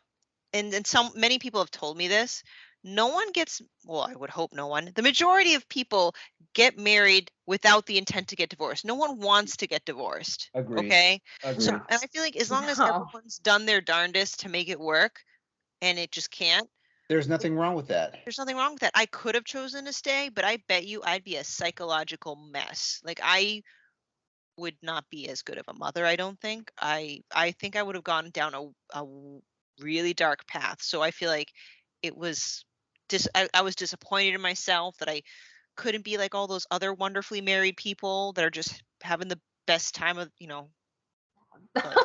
and many people have told me this. No one gets, well, I would hope no one. The majority of people get married without the intent to get divorced. No one wants to get divorced. Agreed. Okay. So, Agreed. and I feel like as long as No. everyone's done their darndest to make it work and it just can't, There's nothing wrong with that. there's nothing wrong with that. I could have chosen to stay, but I bet you I'd be a psychological mess. Like, I would not be as good of a mother, I don't think. I think I would have gone down a really dark path. So I feel like it was I was disappointed in myself that I couldn't be like all those other wonderfully married people that are just having the best time of, but,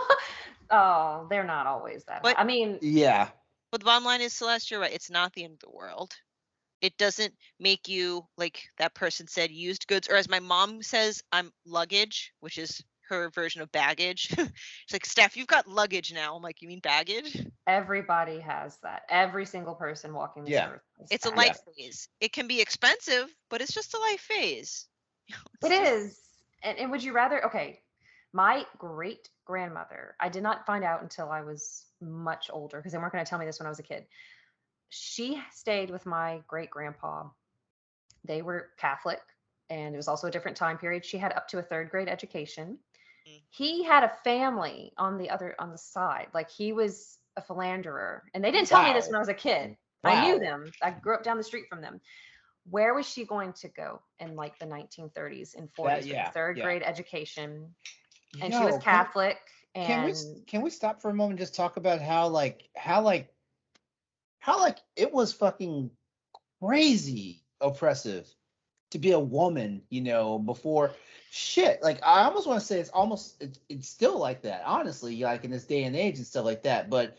Oh, they're not always that. But- I mean, Yeah. but the bottom line is, Celeste, you're right. It's not the end of the world. It doesn't make you, like that person said, used goods, or as my mom says, I'm luggage, which is her version of baggage. She's like, Steph, you've got luggage now. I'm like, you mean baggage? everybody has that. Every single person walking this Yeah. earth. has It's a that. life phase. It can be expensive, but it's just a life phase. It is. And would you rather? Okay, my great grandmother, I did not find out until I was much older because they weren't going to tell me this when I was a kid. She stayed with my great grandpa. They were Catholic, and it was also a different time period. She had up to a third grade education. Mm. He had a family on the side. Like, he was a philanderer, and they didn't tell me this Wow. when I was a kid. Wow. I knew them. I grew up down the street from them. Where was she going to go in like the 1930s and 40s with yeah, a third yeah. grade education? And Yo, she was Catholic. And can we stop for a moment and just talk about how it was fucking crazy oppressive to be a woman, before shit. Like, I almost want to say it's still like that, honestly, like in this day and age and stuff like that. But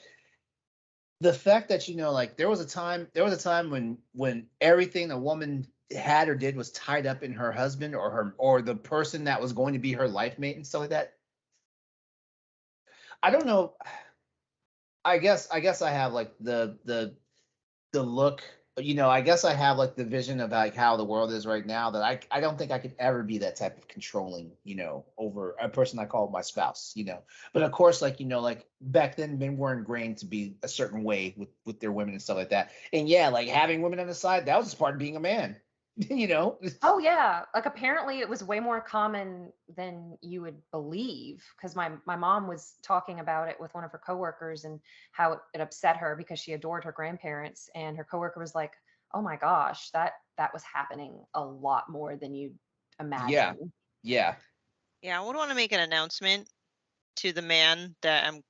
the fact that like there was a time when everything a woman had or did was tied up in her husband or the person that was going to be her life mate and stuff like that. I don't know. I guess I have like the look, I guess I have like the vision of like how the world is right now, that I don't think I could ever be that type of controlling, over a person I call my spouse, But of course, like, like back then men were ingrained to be a certain way with their women and stuff like that. And yeah, like having women on the side, that was just part of being a man. oh yeah, like apparently it was way more common than you would believe, because my mom was talking about it with one of her coworkers and how it upset her because she adored her grandparents, and her coworker was like, oh my gosh, that was happening a lot more than you'd imagine. Yeah. Yeah, I would want to make an announcement to the man that I'm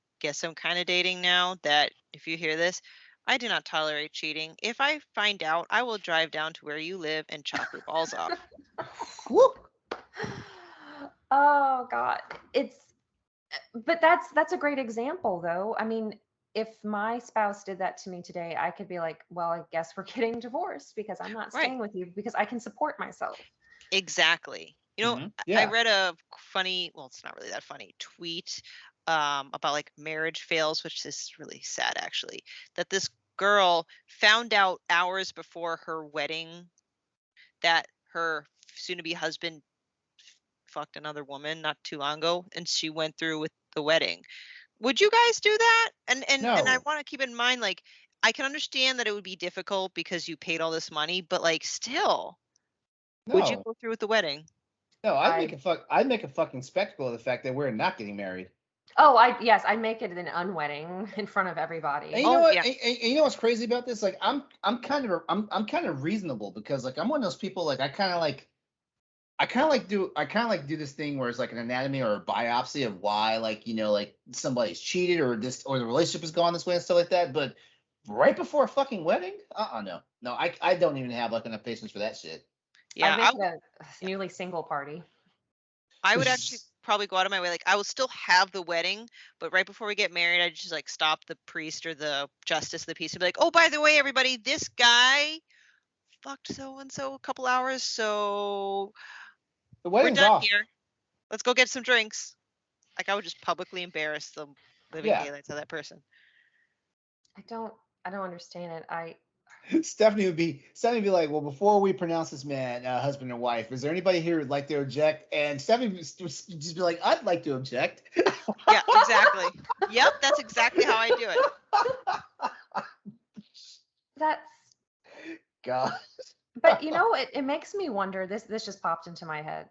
kind of dating now, that if you hear this, I do not tolerate cheating. If I find out, I will drive down to where you live and chop your balls off. Whoop. Oh God, but that's a great example though. I mean, if my spouse did that to me today, I could be like, well, I guess we're getting divorced because I'm not Right. staying with you because I can support myself. Exactly. Mhm. I Yeah. read a funny, well, it's not really that funny, tweet about like marriage fails, which is really sad actually, that this girl found out hours before her wedding that her soon-to-be husband fucked another woman not too long ago, and she went through with the wedding. Would you guys do that? And I No. want to keep in mind, like, I can understand that it would be difficult because you paid all this money, but like still, would you No. go through with the wedding? No, I- I'd make a fucking spectacle of the fact that we're not getting married. Oh, yes, I make it an unwedding in front of everybody. And you know Oh, what? yeah. And you know what's crazy about this? Like, I'm kind of reasonable, because like I'm one of those people, like I kind of like I kind of like do this thing where it's like an anatomy or a biopsy of why, like, like somebody's cheated or the relationship has gone this way and stuff like that. But right before a fucking wedding, no, I don't even have like enough patience for that shit. Yeah, I'd make it a newly single party. I would actually probably go out of my way. Like, I will still have the wedding, but right before we get married, I just like stop the priest or the justice of the peace and be like, "Oh, by the way, everybody, this guy fucked so and so a couple hours, so The we're wedding's done off. here. Let's go get some drinks." Like, I would just publicly embarrass the living daylights of that person. I don't understand it. Stephanie would be like, well, before we pronounce this man husband or wife, is there anybody here who'd like to object? And Stephanie would just be like, I'd like to object. Yeah, exactly. Yep, that's exactly how I do it. That's God. But it makes me wonder. This just popped into my head.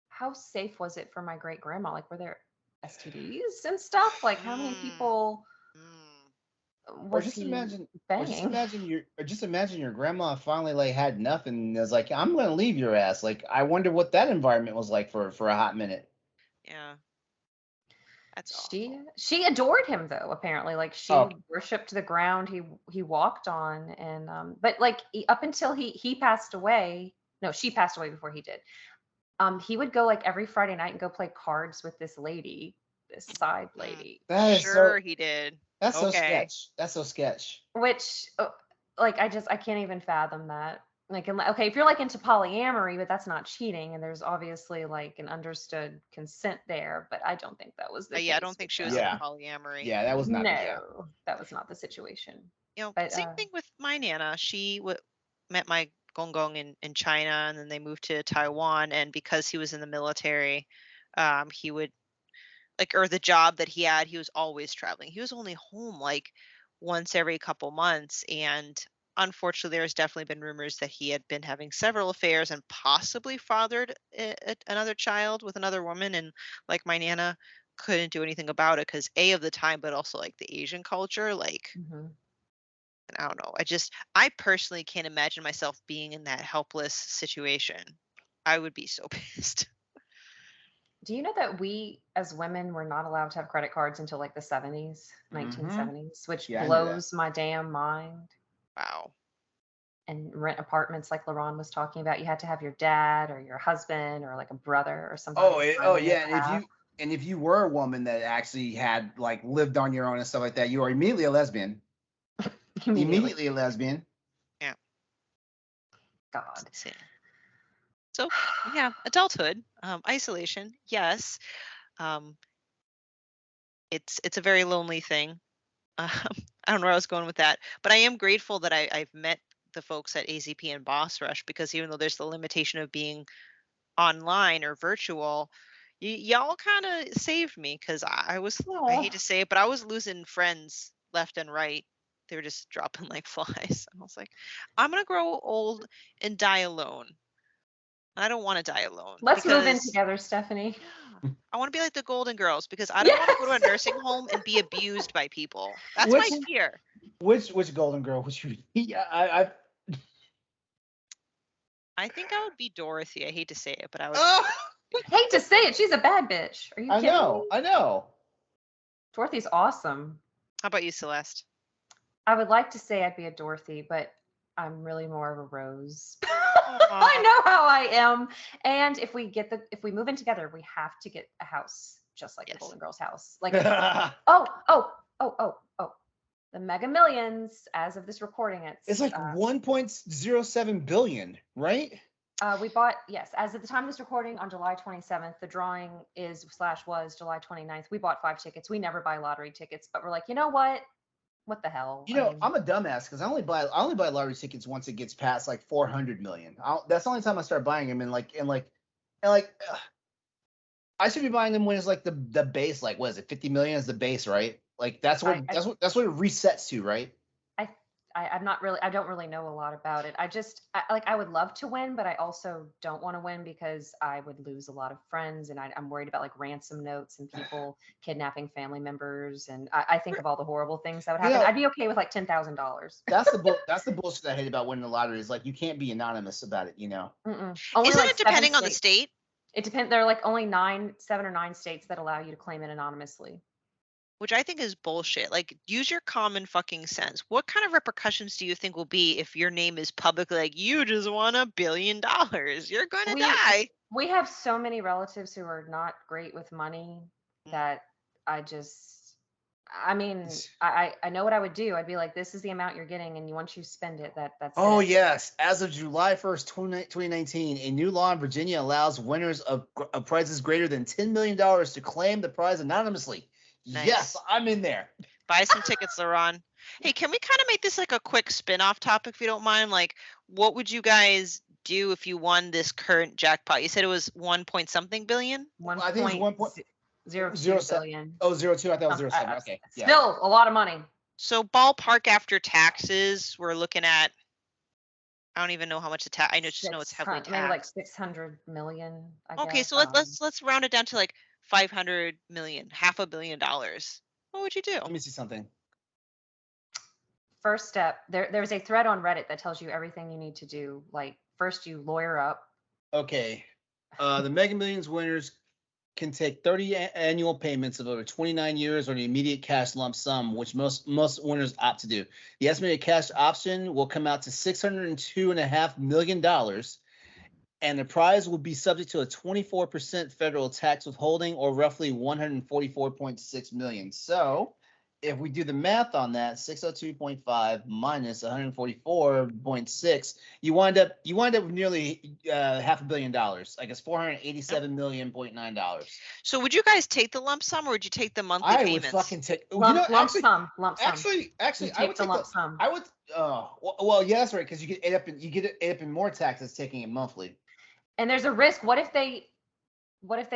How safe was it for my great grandma? Like, were there STDs and stuff? Like, how many people was just he imagine, banging? just imagine your grandma finally like had enough and was like, I'm gonna leave your ass. Like, I wonder what that environment was like for a hot minute. Yeah. That's She adored him though, apparently. Like, she worshipped the ground he walked on. And but like up until he passed away. No, she passed away before he did. He would go like every Friday night and go play cards with this lady, this side lady. He did. That's so sketch. That's so sketch. Which, like, I can't even fathom that. Like, okay, if you're like into polyamory, but that's not cheating, and there's obviously like an understood consent there, but I don't think that was the case. Yeah, I don't think she was in polyamory. Yeah, that was not. That was not the situation. But same thing with my Nana. She met my Gong in China, and then they moved to Taiwan. And because he was in the military, he would or the job that he had, he was always traveling. He was only home like once every couple months. And unfortunately, there's definitely been rumors that he had been having several affairs and possibly fathered another child with another woman. And like my Nana couldn't do anything about it because of the time, but also like the Asian culture, like. Mm-hmm. I don't know. I personally can't imagine myself being in that helpless situation. I would be so pissed. Do you know that we as women were not allowed to have credit cards until like the 70s, 1970s, which blows my damn mind. Wow. And rent apartments like LeRon was talking about, you had to have your dad or your husband or like a brother or something. Yeah. And if you were a woman that actually had like lived on your own and stuff like that, you are immediately a lesbian. Immediately a lesbian. Yeah. God. So yeah, adulthood, isolation, yes. It's a very lonely thing. I don't know where I was going with that, but I am grateful that I've met the folks at AZP and Boss Rush, because even though there's the limitation of being online or virtual, y'all kind of saved me, because I hate to say it, but I was losing friends left and right. They were just dropping like flies. And I was like, I'm going to grow old and die alone. And I don't want to die alone. Let's move in together, Stephanie. I want to be like the Golden Girls, because I don't want to go to a nursing home and be abused by people. That's my fear. Which Golden Girl would you be? I think I would be Dorothy. I hate to say it, but I would. Hate to say it. She's a bad bitch. Are you kidding me? I know. Dorothy's awesome. How about you, Celeste? I would like to say I'd be a Dorothy, but I'm really more of a Rose. I know how I am. And if we move in together, we have to get a house just like the Golden Girls house. Like the Mega Millions, as of this recording, it's like 1.07 billion, right? We bought, yes, as of the time of this recording on July 27th. The drawing was July 29th. We bought 5 tickets. We never buy lottery tickets, but we're like, you know what? What the hell? I'm a dumbass because I only buy lottery tickets once it gets past like 400 million. That's the only time I start buying them. I should be buying them when it's like the base, like what is it, 50 million is the base, right? Like that's what it resets to, right? I'm not really, I don't really know a lot about it. I would love to win, but I also don't want to win because I would lose a lot of friends, and I'm worried about like ransom notes and people kidnapping family members, and I think of all the horrible things that would You happen. know, I'd be okay with like $10,000. that's the bullshit I hate about winning the lottery is like you can't be anonymous about it. Only Isn't like it 7 depending on the states. state? It depends. There are like only 7 or 9 states that allow you to claim it anonymously. Which I think is bullshit. Like, use your common fucking sense. What kind of repercussions do you think will be if your name is publicly like, you just won $1 billion? You're gonna die. We have so many relatives who are not great with money that I mean, I know what I would do. I'd be like, this is the amount you're getting, and once you spend it, that's Oh, it. yes. As of July 1st, 2019, a new law in Virginia allows winners of prizes greater than $10 million to claim the prize anonymously. Nice. Yes, I'm in there. Buy some tickets, LeRon. Hey, can we kind of make this like a quick spin-off topic if you don't mind? Like, what would you guys do if you won this current jackpot? You said it was 1 point something billion? I think it's 1.02 billion. Oh, 02. I thought it was 07. Okay. Yeah. Still a lot of money. So ballpark after taxes, we're looking at, I don't even know how much the tax. I just know it's heavily taxed. Maybe like 600 million. Okay, so let's round it down to like 500 million, $500 million. What would you do? Let me see something. First step, there's a thread on Reddit that tells you everything you need to do. Like, first you lawyer up. Okay. The Mega Millions winners can take 30 annual payments of over 29 years or the immediate cash lump sum, which most winners opt to do. The estimated cash option will come out to $602.5 million, and the prize will be subject to a 24% federal tax withholding, or roughly $144.6 million. So if we do the math on that, 602.5 minus 144.6, you wind up with nearly $500 million. I guess $487.9 million. So would you guys take the lump sum, or would you take the monthly payments? I would fucking take lump sum. Actually, I would take the lump sum. I would. Well, yeah, that's right, because you get it up in more taxes taking it monthly. And there's a risk. What if they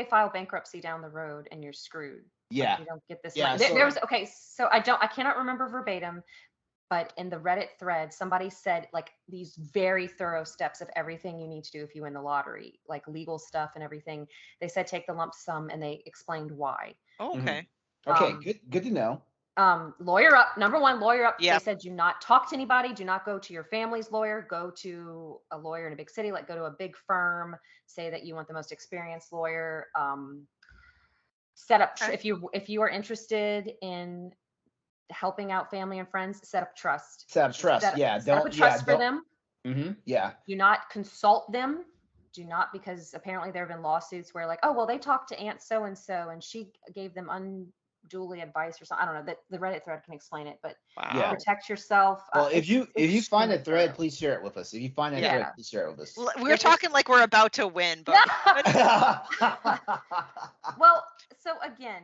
file bankruptcy down the road and you're screwed? Yeah. Like, you don't get this money. So I cannot remember verbatim, but in the Reddit thread, somebody said like these very thorough steps of everything you need to do if you win the lottery, like legal stuff and everything. They said take the lump sum, and they explained why. Oh, okay. Okay, good to know. Lawyer up. Number one, lawyer up. Yeah. They said do not talk to anybody. Do not go to your family's lawyer. Go to a lawyer in a big city. Like, go to a big firm. Say that you want the most experienced lawyer. Set up if you are interested in helping out family and friends, set up trust. Set up trust. Set up a trust for them. Yeah. Do not consult them. Do not, because apparently there have been lawsuits where like, oh well, they talked to Aunt so and so and she gave them unduly advice or something. I don't know. That the Reddit thread can explain it, but protect yourself. Well, if you find a thread, please share it with us. If you find a thread, please share it with us. We're talking like we're about to win, but well, so again,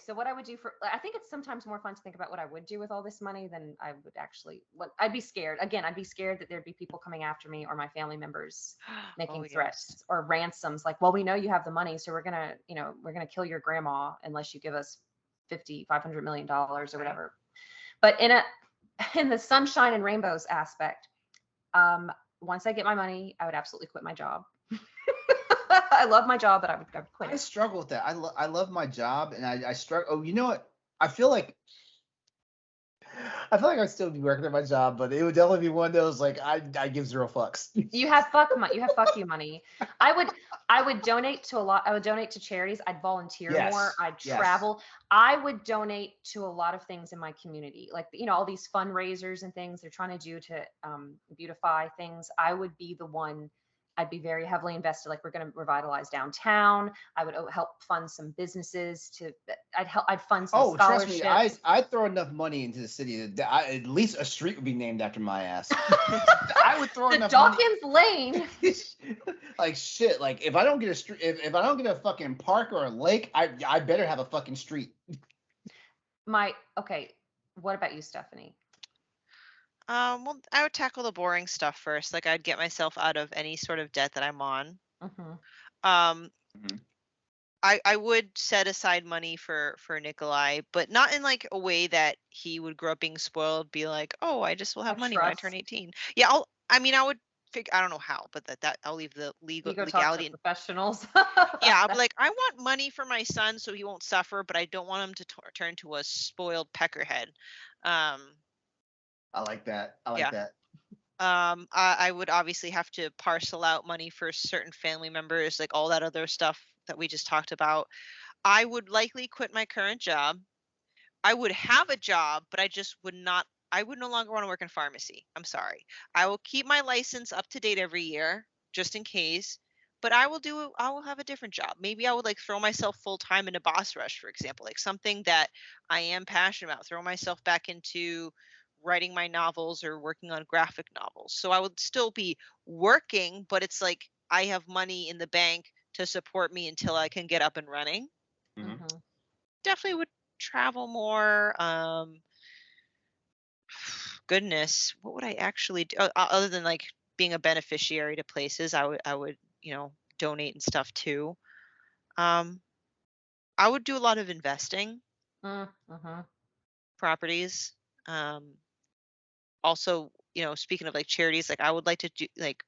so what I would do I think it's sometimes more fun to think about what I would do with all this money than I would actually, I'd be scared. Again, I'd be scared that there'd be people coming after me or my family members making threats or ransoms. Like, well, we know you have the money, so we're going to kill your grandma unless you give us $500 million or whatever. But in the sunshine and rainbows aspect, once I get my money, I would absolutely quit my job. I love my job, but I would quit. I struggle with that. I love my job, and I struggle. Oh, you know what? I feel like I'd still be working at my job, but it would definitely be one of those like I give zero fucks. You have fuck you money. I would donate to a lot. I would donate to charities. I'd volunteer more. I'd travel. I would donate to a lot of things in my community, like all these fundraisers and things they're trying to do to beautify things. I would be the one. I'd be very heavily invested. Like, we're going to revitalize downtown. I would help fund some businesses. I'd fund some scholarships. Trust me, I'd throw enough money into the city that at least a street would be named after my ass. I would throw enough Dawkins money. Lane. Like shit. Like, if I don't get a street, if I don't get a fucking park or a lake, I better have a fucking street. Okay. What about you, Stephanie? Well, I would tackle the boring stuff first. Like, I'd get myself out of any sort of debt that I'm on. I would set aside money for Nikolai, but not in like a way that he would grow up being spoiled, be like, oh, I just will I have money when I turn trust. 18. Yeah, I would figure, I don't know how, but that I'll leave the You go talk to legality. professionals Yeah, about I'll be that. like, I want money for my son so he won't suffer, but I don't want him to turn to a spoiled peckerhead. Um, I like that. I like yeah. that. I would obviously have to parcel out money for certain family members, like all that other stuff that we just talked about. I would likely quit my current job. I would have a job, but I just would not. I would no longer want to work in pharmacy. I'm sorry. I will keep my license up to date every year, just in case. But I will have a different job. Maybe I would like throw myself full time into Boss Rush, for example, like something that I am passionate about. Throw myself back into writing my novels or working on graphic novels. So I would still be working, but it's like I have money in the bank to support me until I can get up and running. Mhm. Hmm. Definitely would travel more. Goodness, what would I actually do other than like being a beneficiary to places? I would donate and stuff too. Um, I would do a lot of investing, Mm-hmm. properties. Also, speaking of like charities, like I would like to do like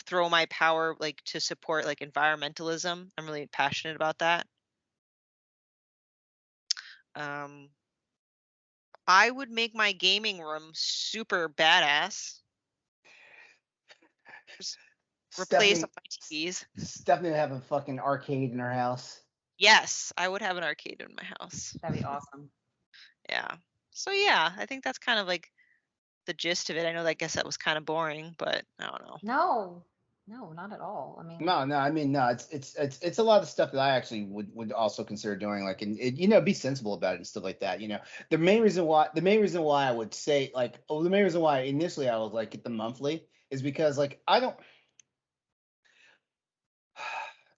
throw my power like to support like environmentalism. I'm really passionate about that. Um, I would make my gaming room super badass. Just replace all Stephanie, my TVs. Stephanie would have a fucking arcade in her house. Yes, I would have an arcade in my house. That'd be awesome. Yeah. So yeah, I think that's kind of like the gist of it. I know that I guess that was kind of boring, but I don't know. No, no, not at all. I mean, No, I mean, no, it's a lot of stuff that I actually would also consider doing, like, and be sensible about it and stuff like that. The main reason why I would say, like, the main reason why initially I was like get the monthly is because, like, I don't.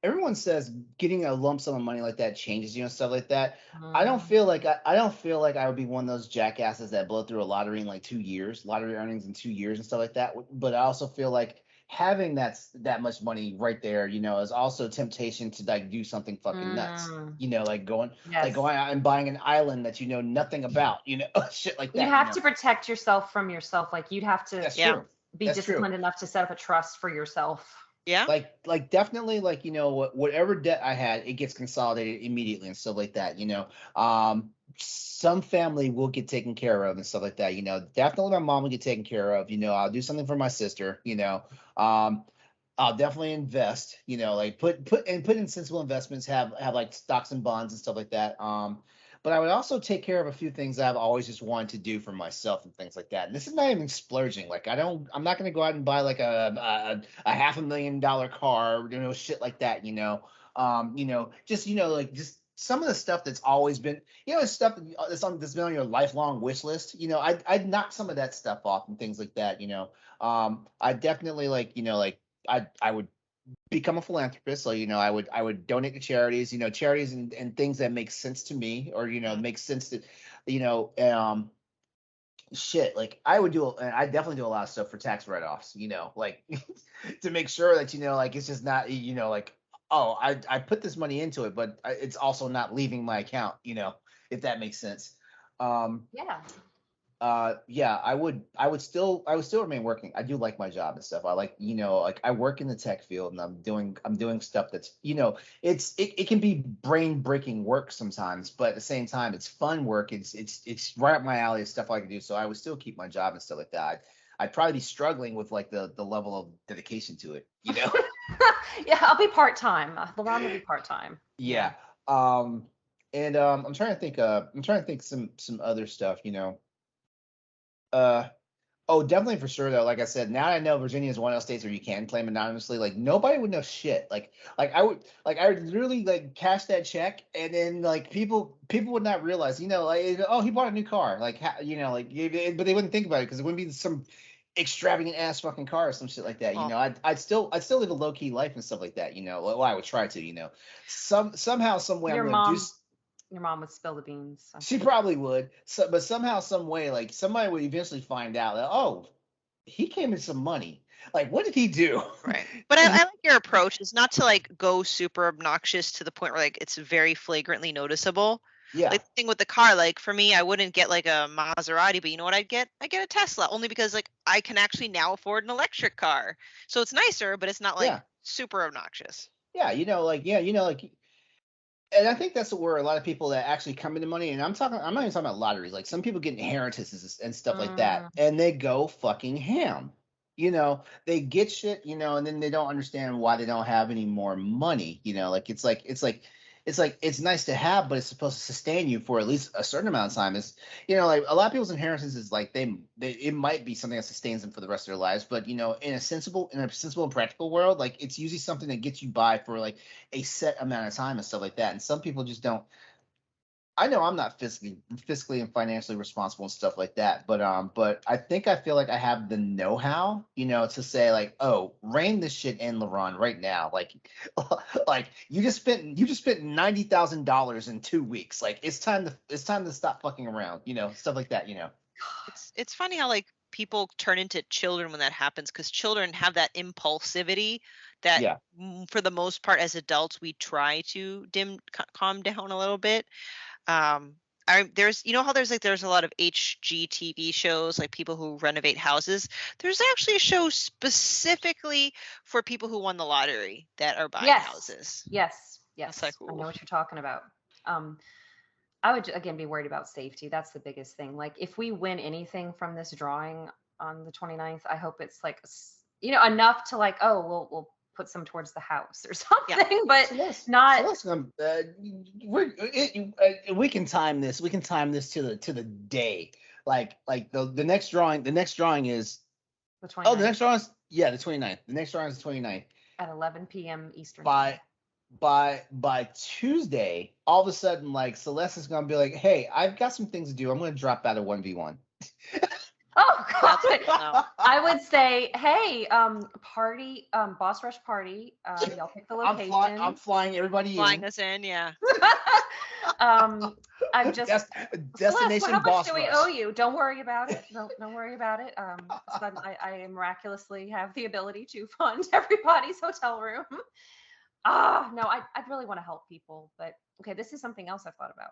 Everyone says getting a lump sum of money like that changes you and stuff like that. I don't feel mm, like I would be one of those jackasses that blow through a lottery in like 2 years, lottery earnings in 2 years and stuff like that. But I also feel like having that much money right there, is also temptation to like do something fucking nuts. mm, Going yes. out and buying an island that you know nothing about, shit like You'd that. have to protect yourself from yourself. Like you'd have to That's Yeah. true. be That's true. disciplined enough to set up a trust for yourself. Yeah. Like definitely, like, whatever debt I had, it gets consolidated immediately and stuff like that. Some family will get taken care of and stuff like that. Definitely my mom will get taken care of. I'll do something for my sister. Um I'll definitely invest. Like put in sensible investments. Have like stocks and bonds and stuff like that. But I would also take care of a few things that I've always just wanted to do for myself and things like that. And this is not even splurging. Like I'm not going to go out and buy like a $500,000 car, shit like that. Just like just some of the stuff that's always been, stuff that's been on your lifelong wish list. I'd knock some of that stuff off and things like that. I definitely like I would become a philanthropist. So, I would donate to charities, charities and things that make sense to me, or, Mm. make sense to, you know, um, shit. Like I definitely do a lot of stuff for tax write-offs, like to make sure that, like it's just not, like, oh, I put this money into it, but it's also not leaving my account, if that makes sense. Um, Yeah. yeah, I would still remain working. I do like my job and stuff. I like, like I work in the tech field and I'm doing stuff that's, it can be brain breaking work sometimes, but at the same time it's fun work. It's right up my alley of stuff I like to do. So I would still keep my job and stuff like that. I'd probably be struggling with like the level of dedication to it, Yeah, I'll be part-time. LeRon will be part-time. Yeah. Yeah. Um and I'm trying to think some other stuff, uh Oh, definitely for sure though. Like I said, now I know Virginia is one of those states where you can claim anonymously. Like nobody would know shit. I would literally like cash that check, and then like people would not realize, like, oh, he bought a new car, like but they wouldn't think about it because it wouldn't be some extravagant ass fucking car or some shit like that. Well, I'd still live a low key life and stuff like that. Well, I would try to. Somehow, some way I'm Your gonna do. mom, your mom would spill the beans. I'm She sure. probably would. But somehow, some way, like somebody would eventually find out that, oh, he came in some money. Like, what did he do? Right. But I like your approach. Is not to like go super obnoxious to the point where like it's very flagrantly noticeable. Yeah. Like the thing with the car, like for me, I wouldn't get like a Maserati, but you know what I'd get? I get a Tesla only because like I can actually now afford an electric car. So it's nicer, but it's not like Yeah. super obnoxious. Yeah. And I think that's where a lot of people that actually come into money, and I'm not even talking about lotteries. Like some people get inheritances and stuff like that, and they go fucking ham. They get shit, and then they don't understand why they don't have any more money. Like it's nice to have, but it's supposed to sustain you for at least a certain amount of time. Is like a lot of people's inheritance is like they it might be something that sustains them for the rest of their lives, but in a sensible and practical world, like it's usually something that gets you by for like a set amount of time and stuff like that. And some people just don't. I know I'm not fiscally and financially responsible and stuff like that, but I feel like I have the know-how, to say like, oh, rein this shit in, LeRon, right now. Like, like you just spent $90,000 in 2 weeks. Like it's time to stop fucking around, stuff like that. It's funny how like people turn into children when that happens, because children have that impulsivity that Yeah. for the most part as adults we try to calm down a little bit. There's how there's a lot of HGTV shows, like people who renovate houses. There's actually a show specifically for people who won the lottery that are buying houses. Yes. It's like, I know what you're talking about. I would again be worried about safety. That's the biggest thing. Like if we win anything from this drawing on the 29th, I hope it's like enough to like, oh, we'll put some towards the house or something, but not. We can time this. We can time this to the day. Like the next drawing. The next drawing is the 29th. Oh, the next drawing is the 29th. The next drawing is the 29th at 11 p.m. Eastern. By Tuesday, all of a sudden, like Celeste is gonna be like, "Hey, I've got some things to do. I'm gonna drop out of 1v1." Oh God! I would say, hey, party, boss rush party. Y'all pick the location. I'm flying everybody flying us in, yeah. I'm just destination Celeste, how boss much do we rush. owe you? Don't worry about it. Don't worry about it. So I miraculously have the ability to fund everybody's hotel room. No, I'd really want to help people, but okay, this is something else I've thought about.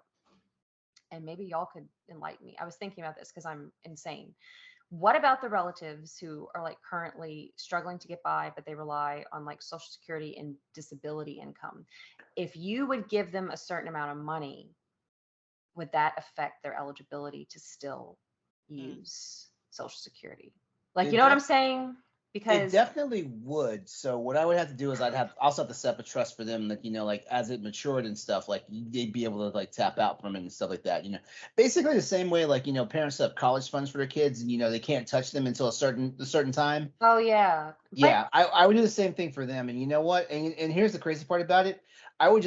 And maybe y'all could enlighten me. I was thinking about this because I'm insane. What about the relatives who are like currently struggling to get by, but they rely on like Social Security and disability income? If you would give them a certain amount of money, would that affect their eligibility to still use Social Security? Like, you know what I'm saying? Because it definitely would. So what I would have to do is I'd also have to set up a trust for them that, like as it matured and stuff, like they'd be able to like tap out from it and stuff like that. Basically the same way like, parents set up college funds for their kids and, they can't touch them until a certain time. Oh yeah. Yeah. I would do the same thing for them. And you know what? And here's the crazy part about it. I would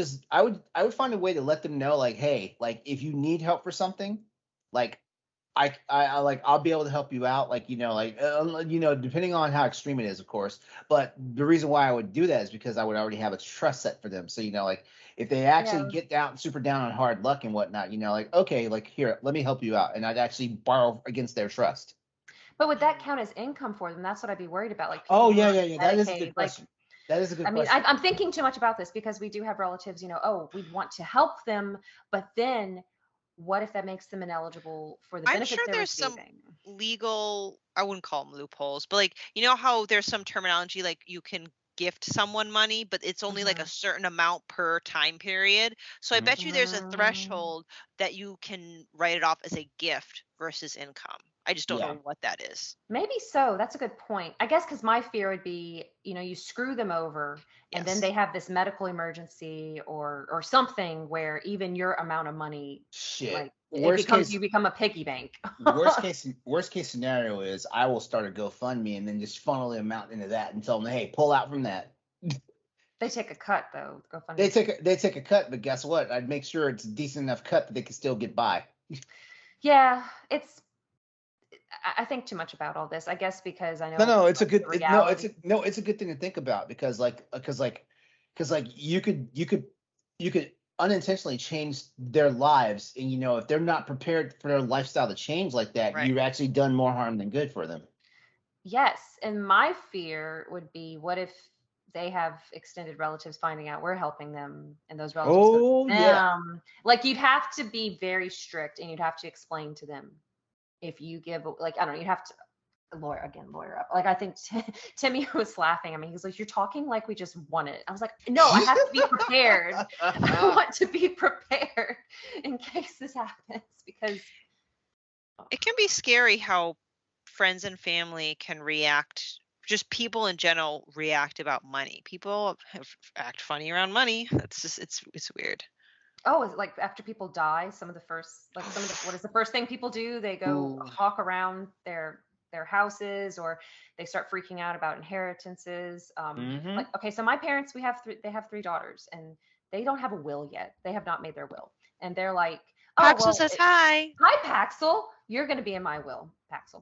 find a way to let them know like, hey, like if you need help for something, like I'll be able to help you out, like depending on how extreme it is, of course. But the reason why I would do that is because I would already have a trust set for them. So like if they actually get super down on hard luck and whatnot, like okay, like here, let me help you out, and I'd actually borrow against their trust. But would that count as income for them? That's what I'd be worried about. Like oh yeah, that is a good question. That is a good question. I mean, I'm thinking too much about this because we do have relatives, we want to help them, but then what if that makes them ineligible for the benefits I'm sure there's receiving? some legal, I wouldn't call them loopholes, but like, how there's some terminology, like you can gift someone money, but it's only like a certain amount per time period. So I bet you there's a threshold that you can write it off as a gift versus income. I just don't know what that is. Maybe so. That's a good point. I guess because my fear would be, you screw them over and then they have this medical emergency or something where even your amount of money, like you become a piggy bank. worst case scenario is I will start a GoFundMe and then just funnel the amount into that and tell them, hey, pull out from that. They take a cut though. GoFundMe. They take a cut, but guess what? I'd make sure it's a decent enough cut that they can still get by. Yeah, I think too much about all this, I guess, because I know. No, it's a good. It's a good thing to think about because you could unintentionally change their lives, and if they're not prepared for their lifestyle to change like that, you've actually done more harm than good for them. Yes, and my fear would be, what if they have extended relatives finding out we're helping them, and those relatives go to Oh yeah. them? Like, you'd have to be very strict, and you'd have to explain to them if you give, like, I don't know, you'd have to lawyer up. Like, I think Timmy was laughing. I mean, he's like, "You're talking like we just won it." I was like, "No, I have to be prepared. I want to be prepared in case this happens, because It can be scary how friends and family can react. Just people in general react about money. People act funny around money. That's just it's weird. oh, is it like after people die, some of the first, like some of the, what is the first thing people do? They go Ooh. hawk around their houses, or they start freaking out about inheritances. Mm-hmm. Like, okay, so my parents, they have three daughters, and they don't have a will yet. They have not made their will, and they're like, oh Paxel well, says hi. hi Paxel, you're gonna be in my will, Paxel.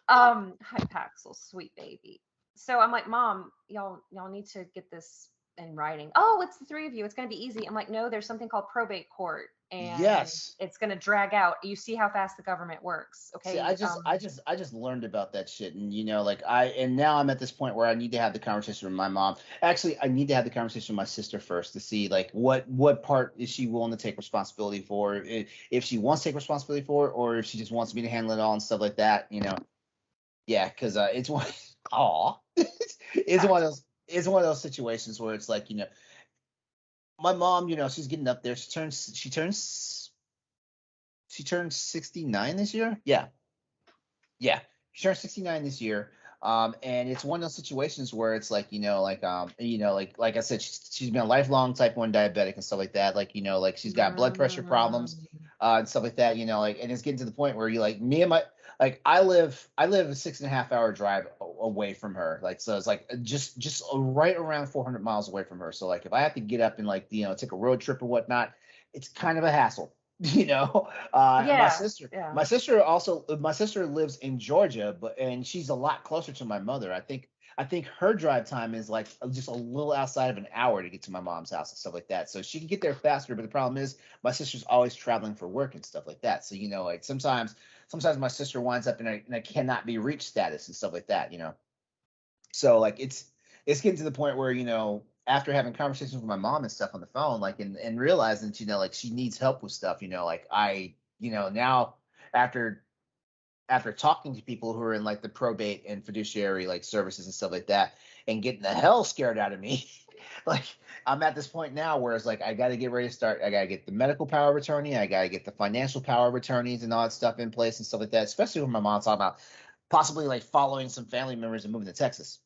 Hi Paxel, sweet baby. So I'm like, Mom, y'all need to get this in writing. Oh, it's the three of you. It's going to be easy. I'm like, no, there's something called probate court, and Yes. it's going to drag out. You see how fast the government works. See, Okay. I just learned about that shit, and like and now I'm at this point where I need to have the conversation with my mom. Actually, I need to have the conversation with my sister first to see like what part is she willing to take responsibility for, if she wants to take responsibility for it, or if she just wants me to handle it all and stuff like that. Yeah, because it's one. Aw, it's one of those situations where it's like my mom, she's getting up there. She turns 69 this year. Yeah. Yeah, she turned 69 this year. And it's one of those situations where it's like, like I said, she's been a lifelong type 1 diabetic and stuff like that. Like, like she's got blood pressure problems, Mm, and stuff like that, like, and it's getting to the point where you like me and my, like, I live a 6.5 hour drive away from her. Like, so it's like just right around 400 miles away from her. So like, if I have to get up and like, take a road trip or whatnot, it's kind of a hassle. My yeah, sister yeah. my sister lives in Georgia, and she's a lot closer to my mother. I think her drive time is like just a little outside of an hour to get to my mom's house and stuff like that. So she can get there faster, but the problem is my sister's always traveling for work and stuff like that. So like sometimes my sister winds up in a cannot be reached status and stuff like that. So like it's getting to the point where after having conversations with my mom and stuff on the phone, like, and realizing like she needs help with stuff, like now after talking to people who are in like the probate and fiduciary like services and stuff like that, and getting the hell scared out of me, like I'm at this point now where it's like I got to get ready to start. I got to get the medical power of attorney. I got to get the financial power of attorneys and all that stuff in place and stuff like that. Especially when my mom's talking about possibly like following some family members and moving to Texas.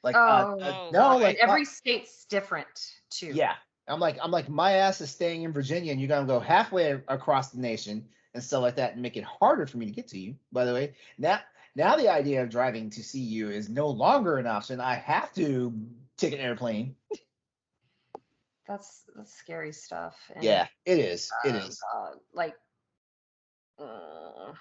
Like, Oh, Oh no, and boy. like, every state's different too. yeah. I'm like, my ass is staying in Virginia, and you're gonna go halfway across the nation and stuff like that, and make it harder for me to get to you. By the way, now the idea of driving to see you is no longer an option. I have to take an airplane. That's scary stuff. And Yeah, it is. It oh is. God, like, uh,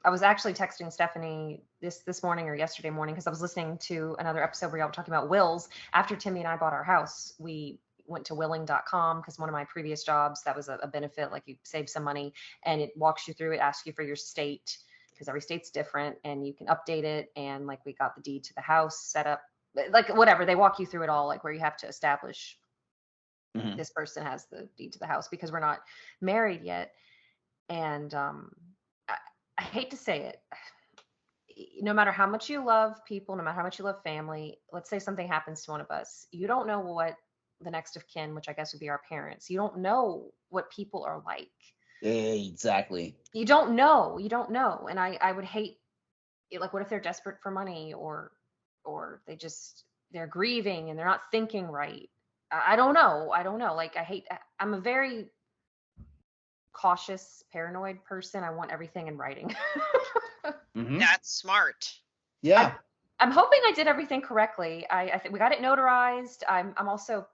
I was actually texting Stephanie this morning or yesterday morning, because I was listening to another episode where y'all were talking about wills. After Timmy and I bought our house, we went to willing.com, because one of my previous jobs, that was a benefit, like you save some money, and it walks you through it, asks you for your state, because every state's different, and you can update it. And like, we got the deed to the house set up, like whatever, they walk you through it all, like where you have to establish Mhm. this person has the deed to the house, because we're not married yet. And I hate to say it, no matter how much you love people, no matter how much you love family, let's say something happens to one of us, you don't know what the next of kin, which I guess would be our parents, you don't know what people are like. Exactly. You don't know. You don't know. And I would hate, like, what if they're desperate for money, or they're grieving and they're not thinking right. I don't know. I don't know. Like, I'm a very cautious, paranoid person. I want everything in writing. Hmm. That's smart. Yeah. I'm hoping I did everything correctly. I think we got it notarized. I'm also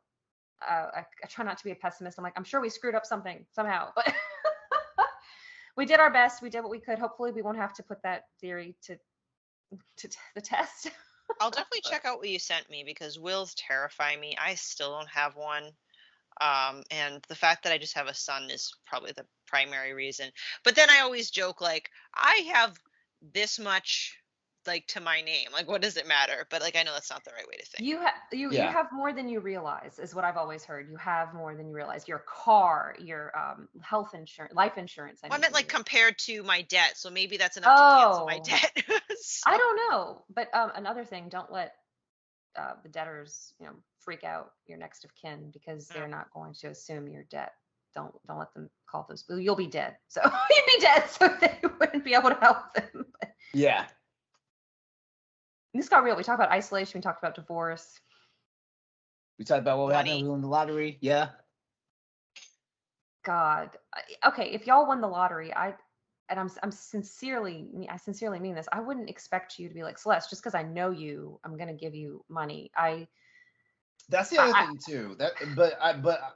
I try not to be a pessimist. I'm like, I'm sure we screwed up something somehow, but we did our best. We did what we could. Hopefully, we won't have to put that theory to the test. I'll definitely check out what you sent me because wills terrify me. I still don't have one. And the fact that I just have a son is probably the primary reason. But then I always joke like I have this much like to my name. Like, what does it matter? But like, I know that's not the right way to think. You Yeah. have more than you realize, is what I've always heard. You have more than you realize. Your car, your health insurance, life insurance. Well, I meant like compared to my debt. So maybe that's enough to cancel my debt. I don't know. But another thing, don't let the debtors, freak out your next of kin, because they're not going to assume your debt. Don't let them call those. You'll be dead. So you'd be dead, so they wouldn't be able to help them. Yeah. This got real. We talked about isolation. We talked about divorce. We talked about what happened when we won the lottery. Yeah. God. Okay, if y'all won the lottery, I sincerely mean this. I wouldn't expect you to be like, Celeste, just because I know you, I'm gonna give you money. That's the other thing too. But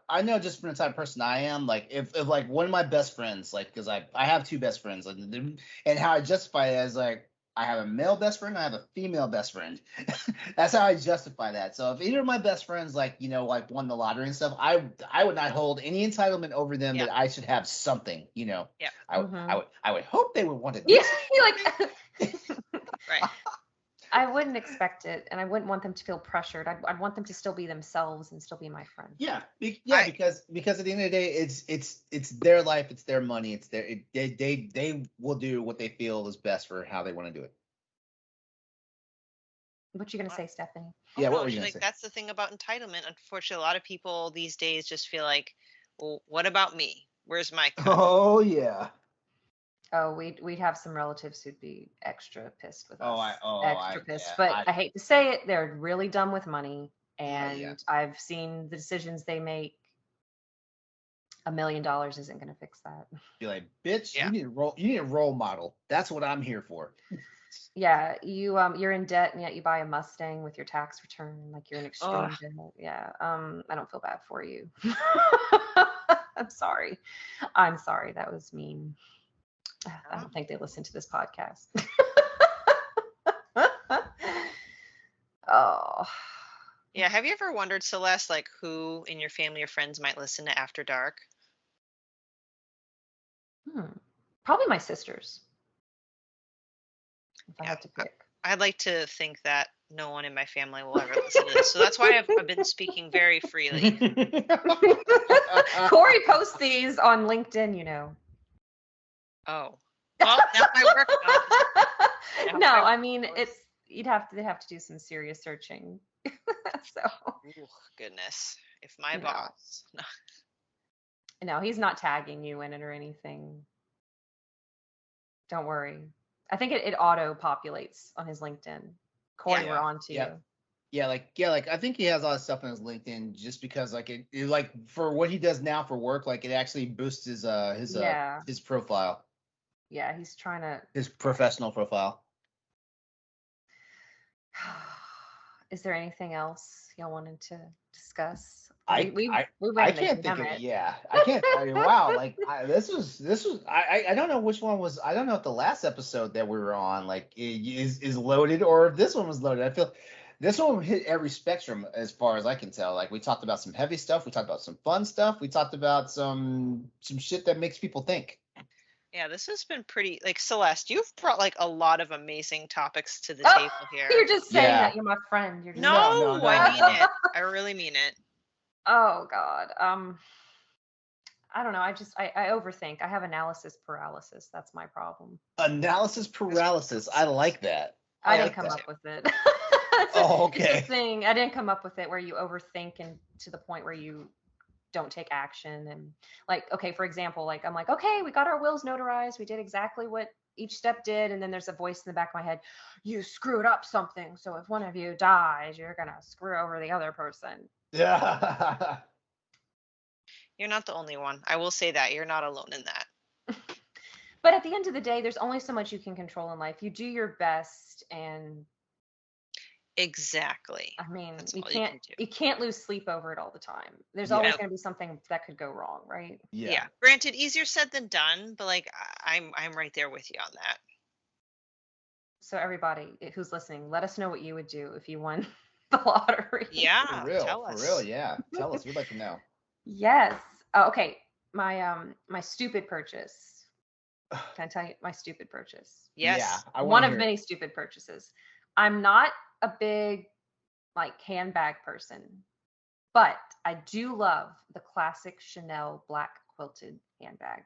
I know, just from the type of person I am, like if like one of my best friends, like, because I have two best friends, like, and how I justify it is like, I have a male best friend, I have a female best friend. That's how I justify that. So if either of my best friends, like, like won the lottery and stuff, I would not hold any entitlement over them that I should have something. Yeah. I would hope they would want to. Yeah, like right. I wouldn't expect it, and I wouldn't want them to feel pressured. I'd want them to still be themselves and still be my friend. Yeah, because at the end of the day, it's their life, it's their money, it's they will do what they feel is best for how they want to do it. What you gonna say, Stephanie? Yeah, what were you gonna say? That's the thing about entitlement. Unfortunately, a lot of people these days just feel like, well, what about me? Where's my cut? Oh yeah. Oh, we'd have some relatives who'd be extra pissed with us. Extra pissed. But I hate to say it, they're really dumb with money, and I've seen the decisions they make. $1 million isn't going to fix that. Be like, bitch, you need a role model. That's what I'm here for. Yeah, you're in debt, and yet you buy a Mustang with your tax return, like you're an extreme debt. Yeah, I don't feel bad for you. I'm sorry. That was mean. I don't think they listen to this podcast. Oh. Yeah, have you ever wondered, Celeste, like who in your family or friends might listen to After Dark? Probably my sisters. If I had to pick. I'd like to think that no one in my family will ever listen to this. So that's why I've been speaking very freely. Corey posts these on LinkedIn, Oh. Well, that might work. No, I mean, they'd have to do some serious searching. So. Ooh, goodness. If my boss. No, he's not tagging you in it or anything. Don't worry. I think it auto populates on his LinkedIn. Corey, we're on to you. Yeah, like I think he has a lot of stuff on his LinkedIn just because like it like for what he does now for work, like it actually boosts his profile. Yeah, he's trying to his professional profile. Is there anything else y'all wanted to discuss? I can't think of it. Yeah, I can't. Wow, like this was. I don't know which one was. I don't know if the last episode that we were on like is loaded or if this one was loaded. I feel this one hit every spectrum as far as I can tell. Like we talked about some heavy stuff. We talked about some fun stuff. We talked about some shit that makes people think. Yeah, this has been pretty, like, Celeste, you've brought like a lot of amazing topics to the table here. You're just saying that you're my friend. You're just no, I mean it. I really mean it. Oh God. I don't know. I overthink. I have analysis paralysis. That's my problem. Analysis paralysis. I like that. I didn't come up with it. Okay. It's a thing. I didn't come up with it where you overthink and to the point where you don't take action. And like, okay, for example, like I'm like, okay, we got our wills notarized. We did exactly what each step did. And then there's a voice in the back of my head, you screwed up something. So if one of you dies, you're going to screw over the other person. Yeah. You're not the only one. I will say that. You're not alone in that. But at the end of the day, there's only so much you can control in life. You do your best, and exactly. I mean, you can't lose sleep over it all the time. There's always going to be something that could go wrong, right? Yeah. Granted, easier said than done, but like I'm right there with you on that. So everybody who's listening, let us know what you would do if you won the lottery. Yeah, tell us. For real, yeah. Tell us. We'd like to know. Yes. Oh, okay. My stupid purchase. Can I tell you my stupid purchase? Yes. Yeah, I One want of to hear. many stupid purchases. I'm not a big like handbag person, but I do love the classic Chanel black quilted handbag.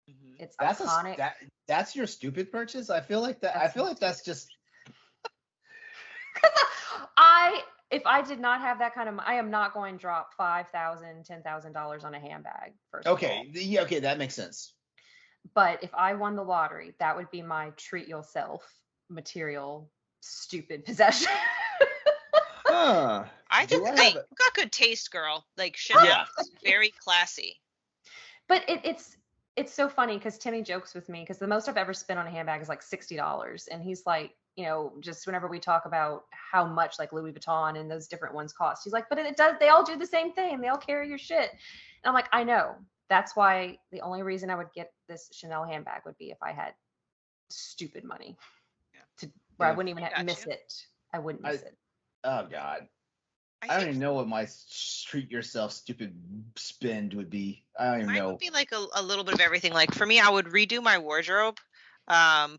Mhm. It's That's iconic. that's your stupid purchase. I feel like that. I That's feel my like that's just. If I did not have that kind of, I am not going to drop $5,000, $10,000 on a handbag. First of all, Okay. Yeah. Okay. That makes sense. but if I won the lottery, that would be my treat yourself material stupid possession. Huh. I Do think I hey, have? you got good taste, girl. Like Chanel Yeah. is very classy. But it's so funny because Timmy jokes with me because the most I've ever spent on a handbag is like $60, and he's like, just whenever we talk about how much like Louis Vuitton and those different ones cost, he's like, but it does. They all do the same thing. They all carry your shit. And I'm like, I know. That's why the only reason I would get this Chanel handbag would be if I had stupid money Yeah. to where I If wouldn't even Got miss you. it. I wouldn't I. miss it. Oh God. I I don't think even know what my treat yourself stupid spend would be. I don't even mine would know. be like a little bit of everything. Like for me, I would redo my wardrobe.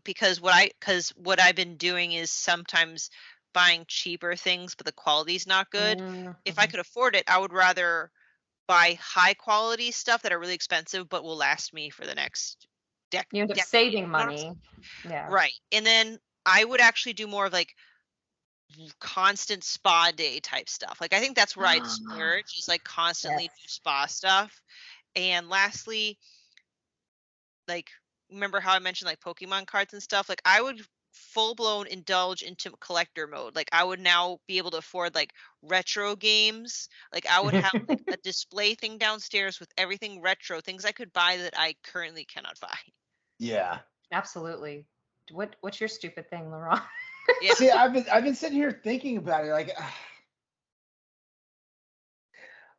Because what I've been doing is sometimes buying cheaper things, but the quality's not good. If I Mhm. could afford it, I would rather buy high quality stuff that are really expensive but will last me for the next You end up decade. saving You know what I'm money. Yeah. Right. And then I would actually do more of like constant spa day type stuff. Like I think that's where I'd splurge is like constantly do Yes. spa stuff. And lastly, like remember how I mentioned like Pokemon cards and stuff? Like I would full blown indulge into collector mode. Like I would now be able to afford like retro games. Like I would have like a display thing downstairs with everything retro, things I could buy that I currently cannot buy. Yeah. Absolutely. What's your stupid thing, LeRon? Yeah. See, I've been sitting here thinking about it. Like,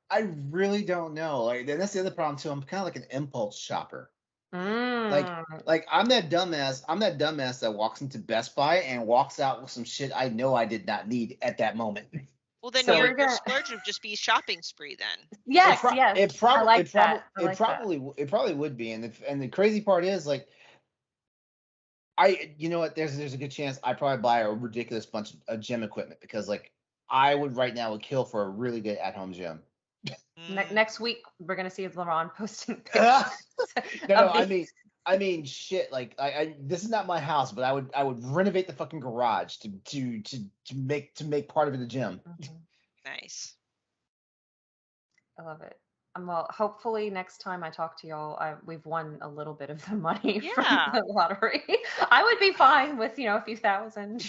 I really don't know. Like, and that's the other problem too. I'm kind of like an impulse shopper. Like, Mm. like I'm that dumbass. I'm that dumbass that walks into Best Buy and walks out with some shit I know I did not need at that moment. Well then So So we're your gonna. splurge would just be shopping spree then. it Yes, pro- yes. it I probably like it that. probably I it like that. probably would be. And the crazy part is like you know what, there's a good chance I probably buy a ridiculous bunch of gym equipment because like I would right now would kill for a really good at home gym. Mm, Next week we're gonna see LeRon posting No, pictures no, of I these. mean, I mean, shit. Like, this is not my house, but I would renovate the fucking garage to make part of it a gym. Mhm. nice. I love it. Well, hopefully next time I talk to y'all, we've won a little bit of the money from Yeah. the lottery. I would be fine with, a few thousand.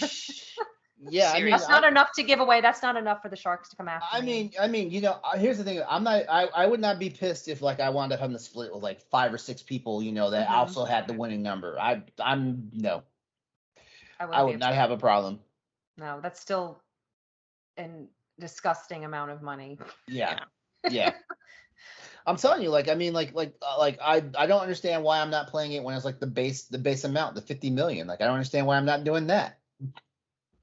Yeah, I mean, That's not enough to give away. That's not enough for the sharks to come after I me. mean, I mean, here's the thing. I would not be pissed if like I wound up having to split with like 5 or 6 people, that Mhm. also had the winning number. I'm no, I I wouldn't be would not upset. have a problem. No, that's still a disgusting amount of money. Yeah, Yeah. yeah. I'm telling you, like, I mean, like I don't understand why I'm not playing it when it's like the base amount, the 50 million. Like, I don't understand why I'm not doing that.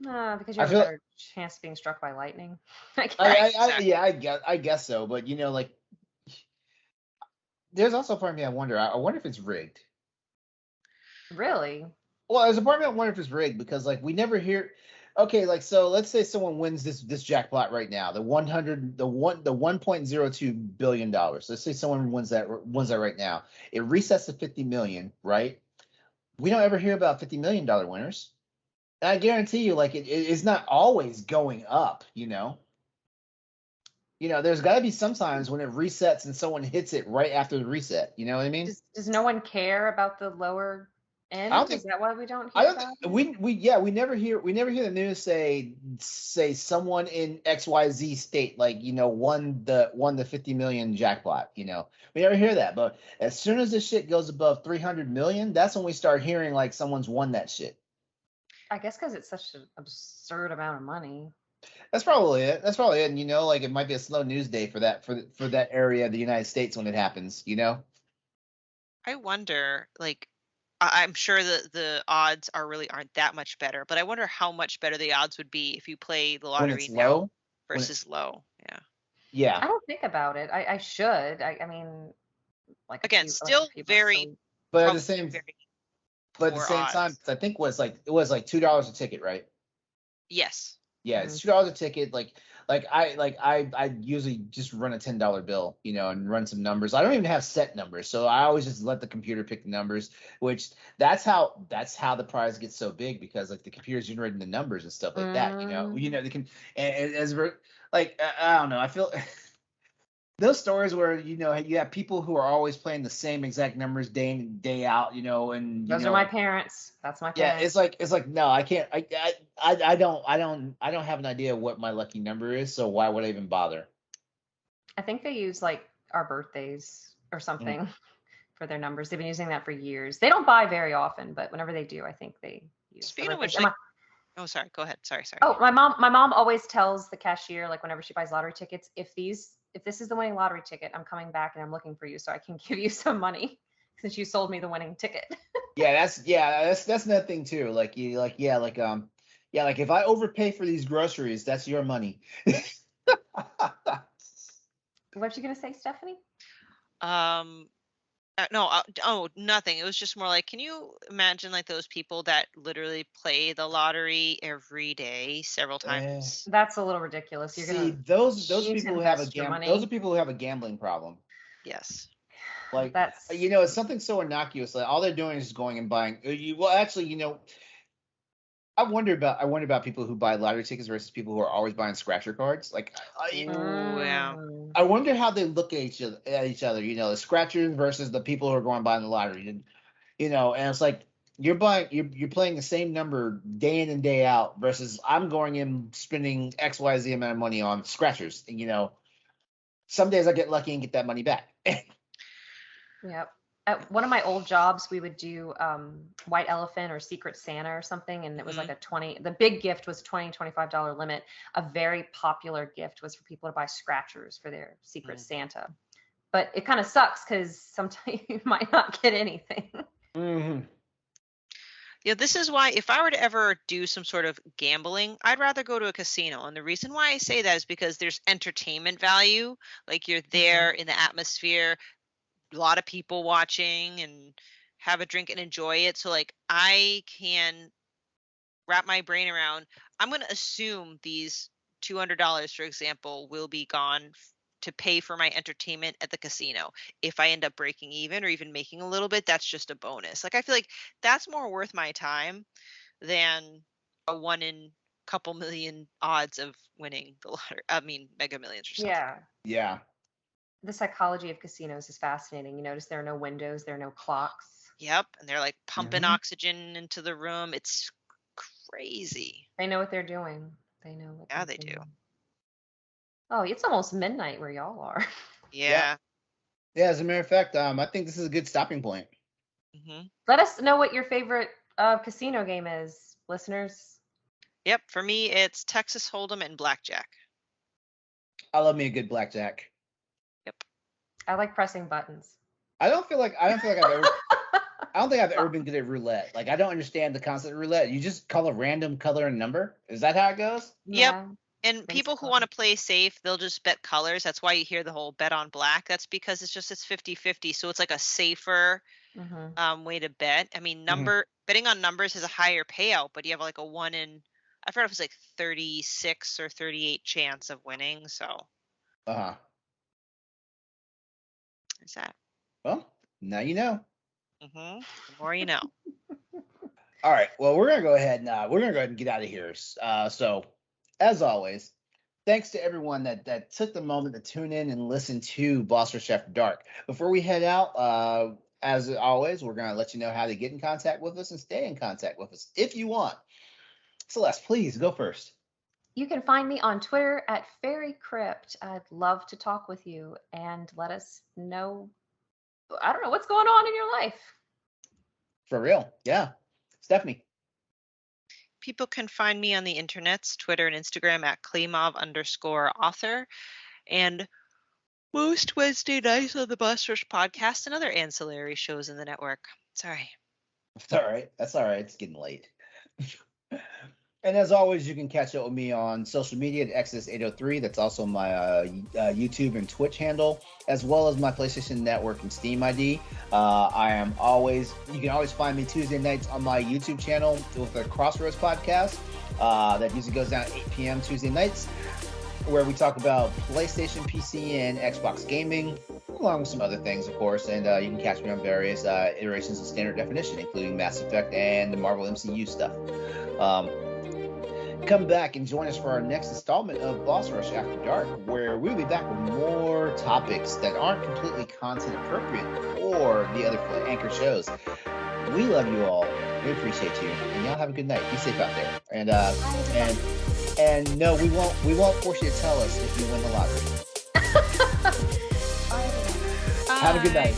Because you I have a feel, better chance of being struck by lightning. I guess. Right, I exactly. yeah, I guess so. But like, there's also a part of me I wonder. I wonder if it's rigged. Really? Well, there's a part of me I wonder if it's rigged because like we never hear. Okay, like so, let's say someone wins this jackpot right now, the 1.02 billion dollars. Let's say someone wins that right now. It resets to 50 million, right? We don't ever hear about $50 million winners. And I guarantee you, like it's not always going up. There's got to be sometimes when it resets and someone hits it right after the reset. You know what I mean? Does no one care about the lower I don't end? Is think that why we don't I hear don't about think it? we never hear the news say someone in XYZ state like won the 50 million jackpot. We never hear that, but as soon as this shit goes above 300 million, that's when we start hearing like someone's won that shit. I guess because it's such an absurd amount of money. That's probably it. And like it might be a slow news day for that area of the United States when it happens. I wonder, like, I'm sure the odds aren't that much better, but I wonder how much better the odds would be if you play the When it's lottery now low, when it's versus low. Yeah. yeah. I don't think about it. I should. I mean, like Again, like a still few bucks a very week. But at the probably same very But at the poor same odds. time, I think it was like $2 a ticket, right? Yes. Yeah, it's $2 a ticket. I usually just run a $10 bill, and run some numbers. I don't even have set numbers, so I always just let the computer pick the numbers. Which that's how the prize gets so big, because like the computer's generating the numbers and stuff like that. They can, and as we're like I don't know, I feel. Those stories where you have people who are always playing the same exact numbers day in day out, and Those are my parents. That's my yeah, parents. it's like no, I can't. I don't have an idea what my lucky number is, so why would I even bother? I think they use like our birthdays or Mhm. something for their numbers. They've been using that for years. They don't buy very often, but whenever they do, I think they use Speaking the of which, birthdays. oh, sorry. Go ahead. Sorry. Oh, my mom always tells the cashier, like whenever she buys lottery tickets, if this is the winning lottery ticket, I'm coming back and I'm looking for you so I can give you some money since you sold me the winning ticket. That's another thing too. Like if I overpay for these groceries, that's your money. What you gonna say, Stephanie? No, oh, nothing. It was just more like, can you imagine like those people that literally play the lottery every day, several times? That's a little ridiculous. You're See, gonna those you need to people who have invest your money. those are people who have a gambling problem. Yes. Like That's it's something so innocuous. Like all they're doing is going and buying. I wonder about people who buy lottery tickets versus people who are always buying scratcher cards. Like Ooh, yeah. I wonder how they look at each other. The scratchers versus the people who are going buying the lottery. And it's like you're playing the same number day in and day out versus I'm going in spending XYZ amount of money on scratchers. And some days I get lucky and get that money back. Yep. At one of my old jobs, we would do White Elephant or Secret Santa or something, and it was like a 20. The big gift was $25 limit. A very popular gift was for people to buy scratchers for their Secret Santa. But it kind of sucks because sometimes you might not get anything. Mm-hmm. Yeah, this is why if I were to ever do some sort of gambling, I'd rather go to a casino. And the reason why I say that is because there's entertainment value. Like you're there in the atmosphere, a lot of people watching, and have a drink and enjoy it. So like I can wrap my brain around, I'm going to assume these $200, for example, will be gone to pay for my entertainment at the casino. If I end up breaking even or even making a little bit, that's just a bonus. Like I feel like that's more worth my time than a one in couple million odds of winning the lottery. I mean, Mega Millions or something. Yeah. The psychology of casinos is fascinating. You notice there are no windows, there are no clocks. Yep, and they're like pumping oxygen into the room. It's crazy. They know what they're doing. They know what. Yeah, they do. Oh, it's almost midnight where y'all are. Yeah. Yeah, as a matter of fact, I think this is a good stopping point. Let us know what your favorite casino game is, listeners. Yep, for me it's Texas Hold'em and Blackjack. I love me a good blackjack. Yep. I like pressing buttons. I don't think I've ever been good at roulette. Like I don't understand the concept of roulette. You just call a random color and number. Is that how it goes? Yep. Yeah, And people who want to play safe, they'll just bet colors. That's why you hear the whole bet on black. That's because it's 50-50. So it's like a safer way to bet. I mean, betting on numbers has a higher payout, but you have like a 1 in, I forgot if it was like 36 or 38 chance of winning. So there's that. Well, now you know. The more you know. All right. Well, we're gonna go ahead and get out of here. So, as always, thanks to everyone that took the moment to tune in and listen to Boss Rush After Dark. Before we head out, as always, we're gonna let you know how to get in contact with us and stay in contact with us if you want. Celeste, please go first. You can find me on Twitter at Fairy Crypt. I'd love to talk with you and let us know. I don't know what's going on in your life. For real, yeah. Stephanie. People can find me on the internets, Twitter and Instagram at Klimov_author, and most Wednesday nights on the Boss Rush podcast and other ancillary shows in the network. Sorry. That's all right. That's all right. It's getting late. And as always, you can catch up with me on social media at Exodus803. That's also my YouTube and Twitch handle, as well as my PlayStation Network and Steam ID. You can always find me Tuesday nights on my YouTube channel with the Crossroads podcast. That usually goes down at 8 p.m. Tuesday nights, where we talk about PlayStation, PC, and Xbox gaming, along with some other things, of course. And you can catch me on various iterations of Standard Definition, including Mass Effect and the Marvel MCU stuff. Come back and join us for our next installment of Boss Rush After Dark, where we'll be back with more topics that aren't completely content appropriate or the other anchor shows. We love you all. We appreciate you, and y'all have a good night. Be safe out there. And no, we won't force you to tell us if you win the lottery. Have a good night.